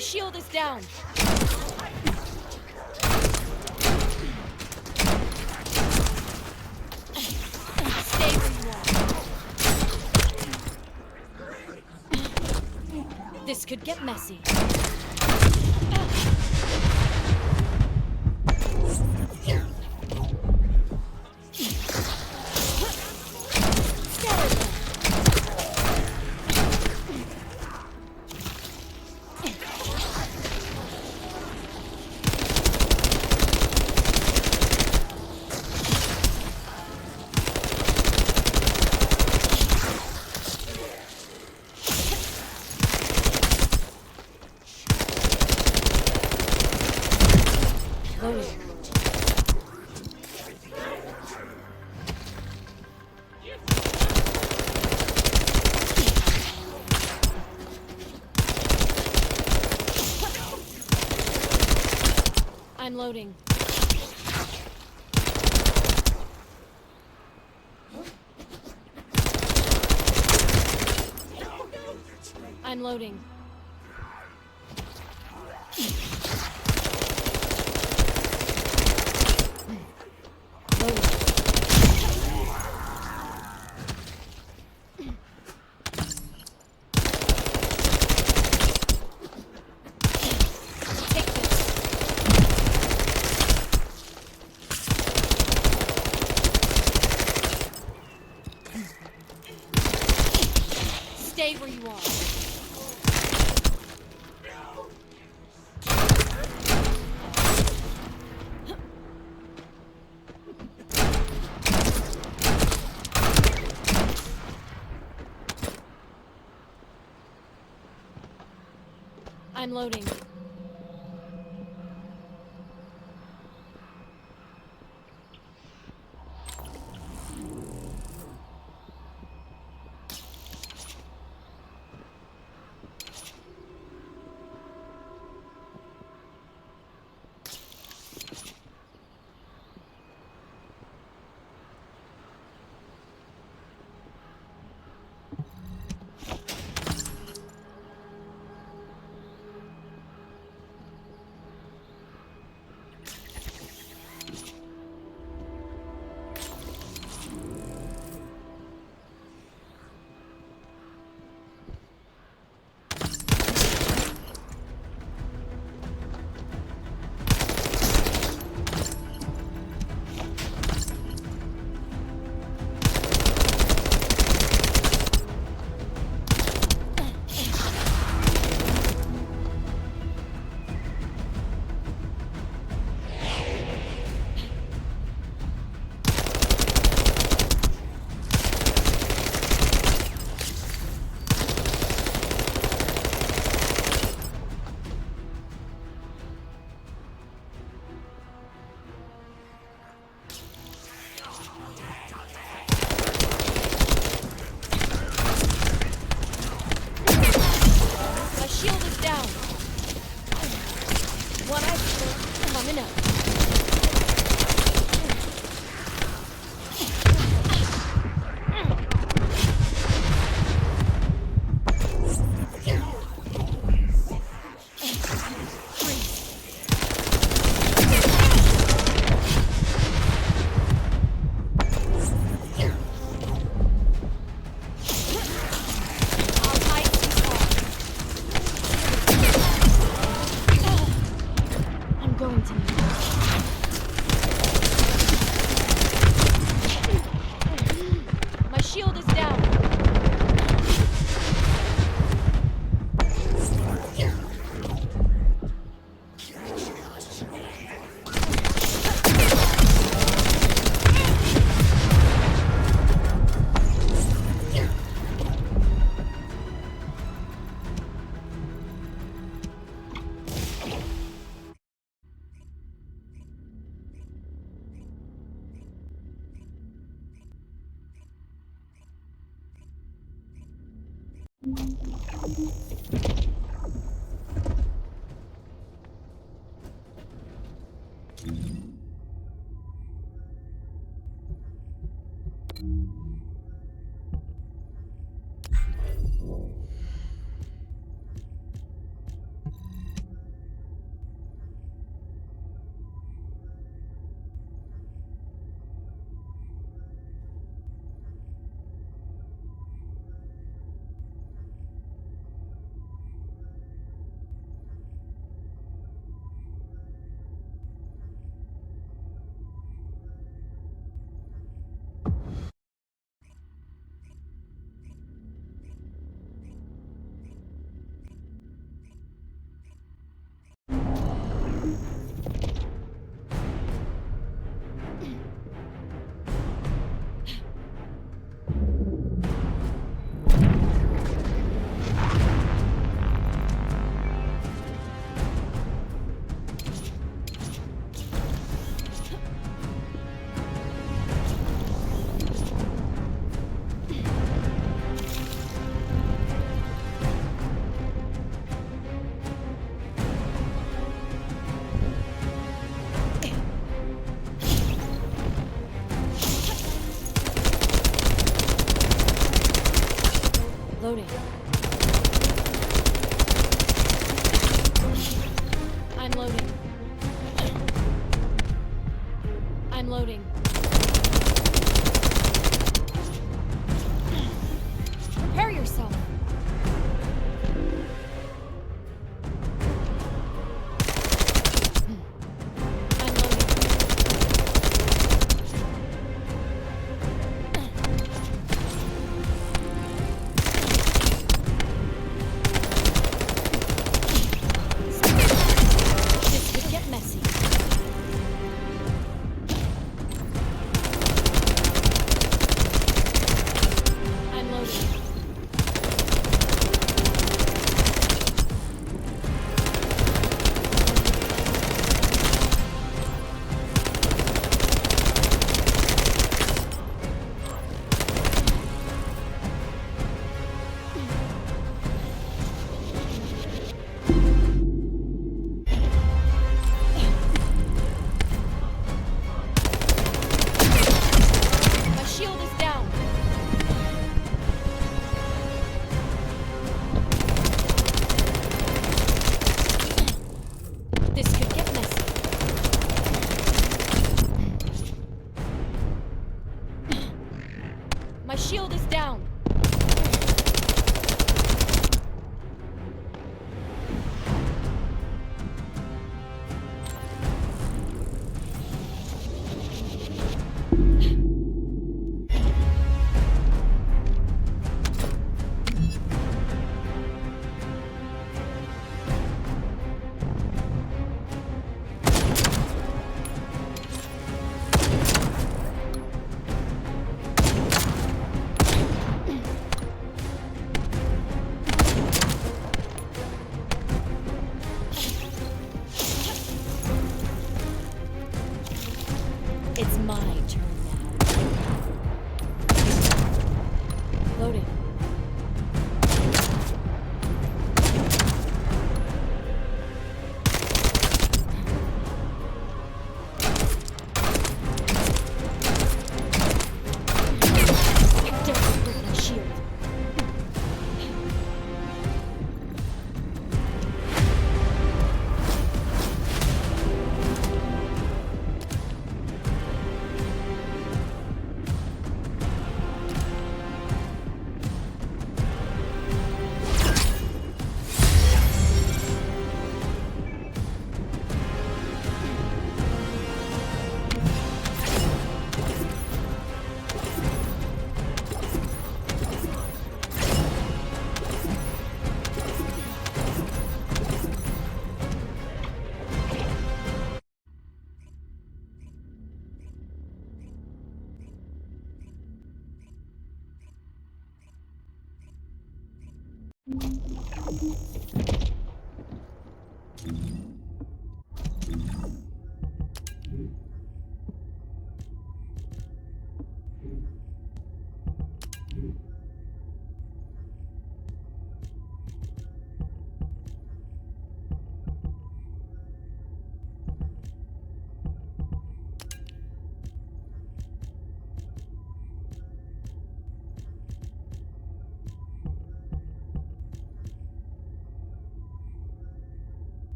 shield is down. Stay where you are. This could get messy. I'm loading. I'm loading. Stay where you are. I'm loading.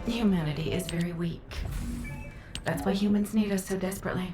Humanity is very weak. That's why humans need us so desperately.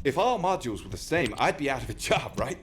If all modules were the same, I'd be out of a job, right?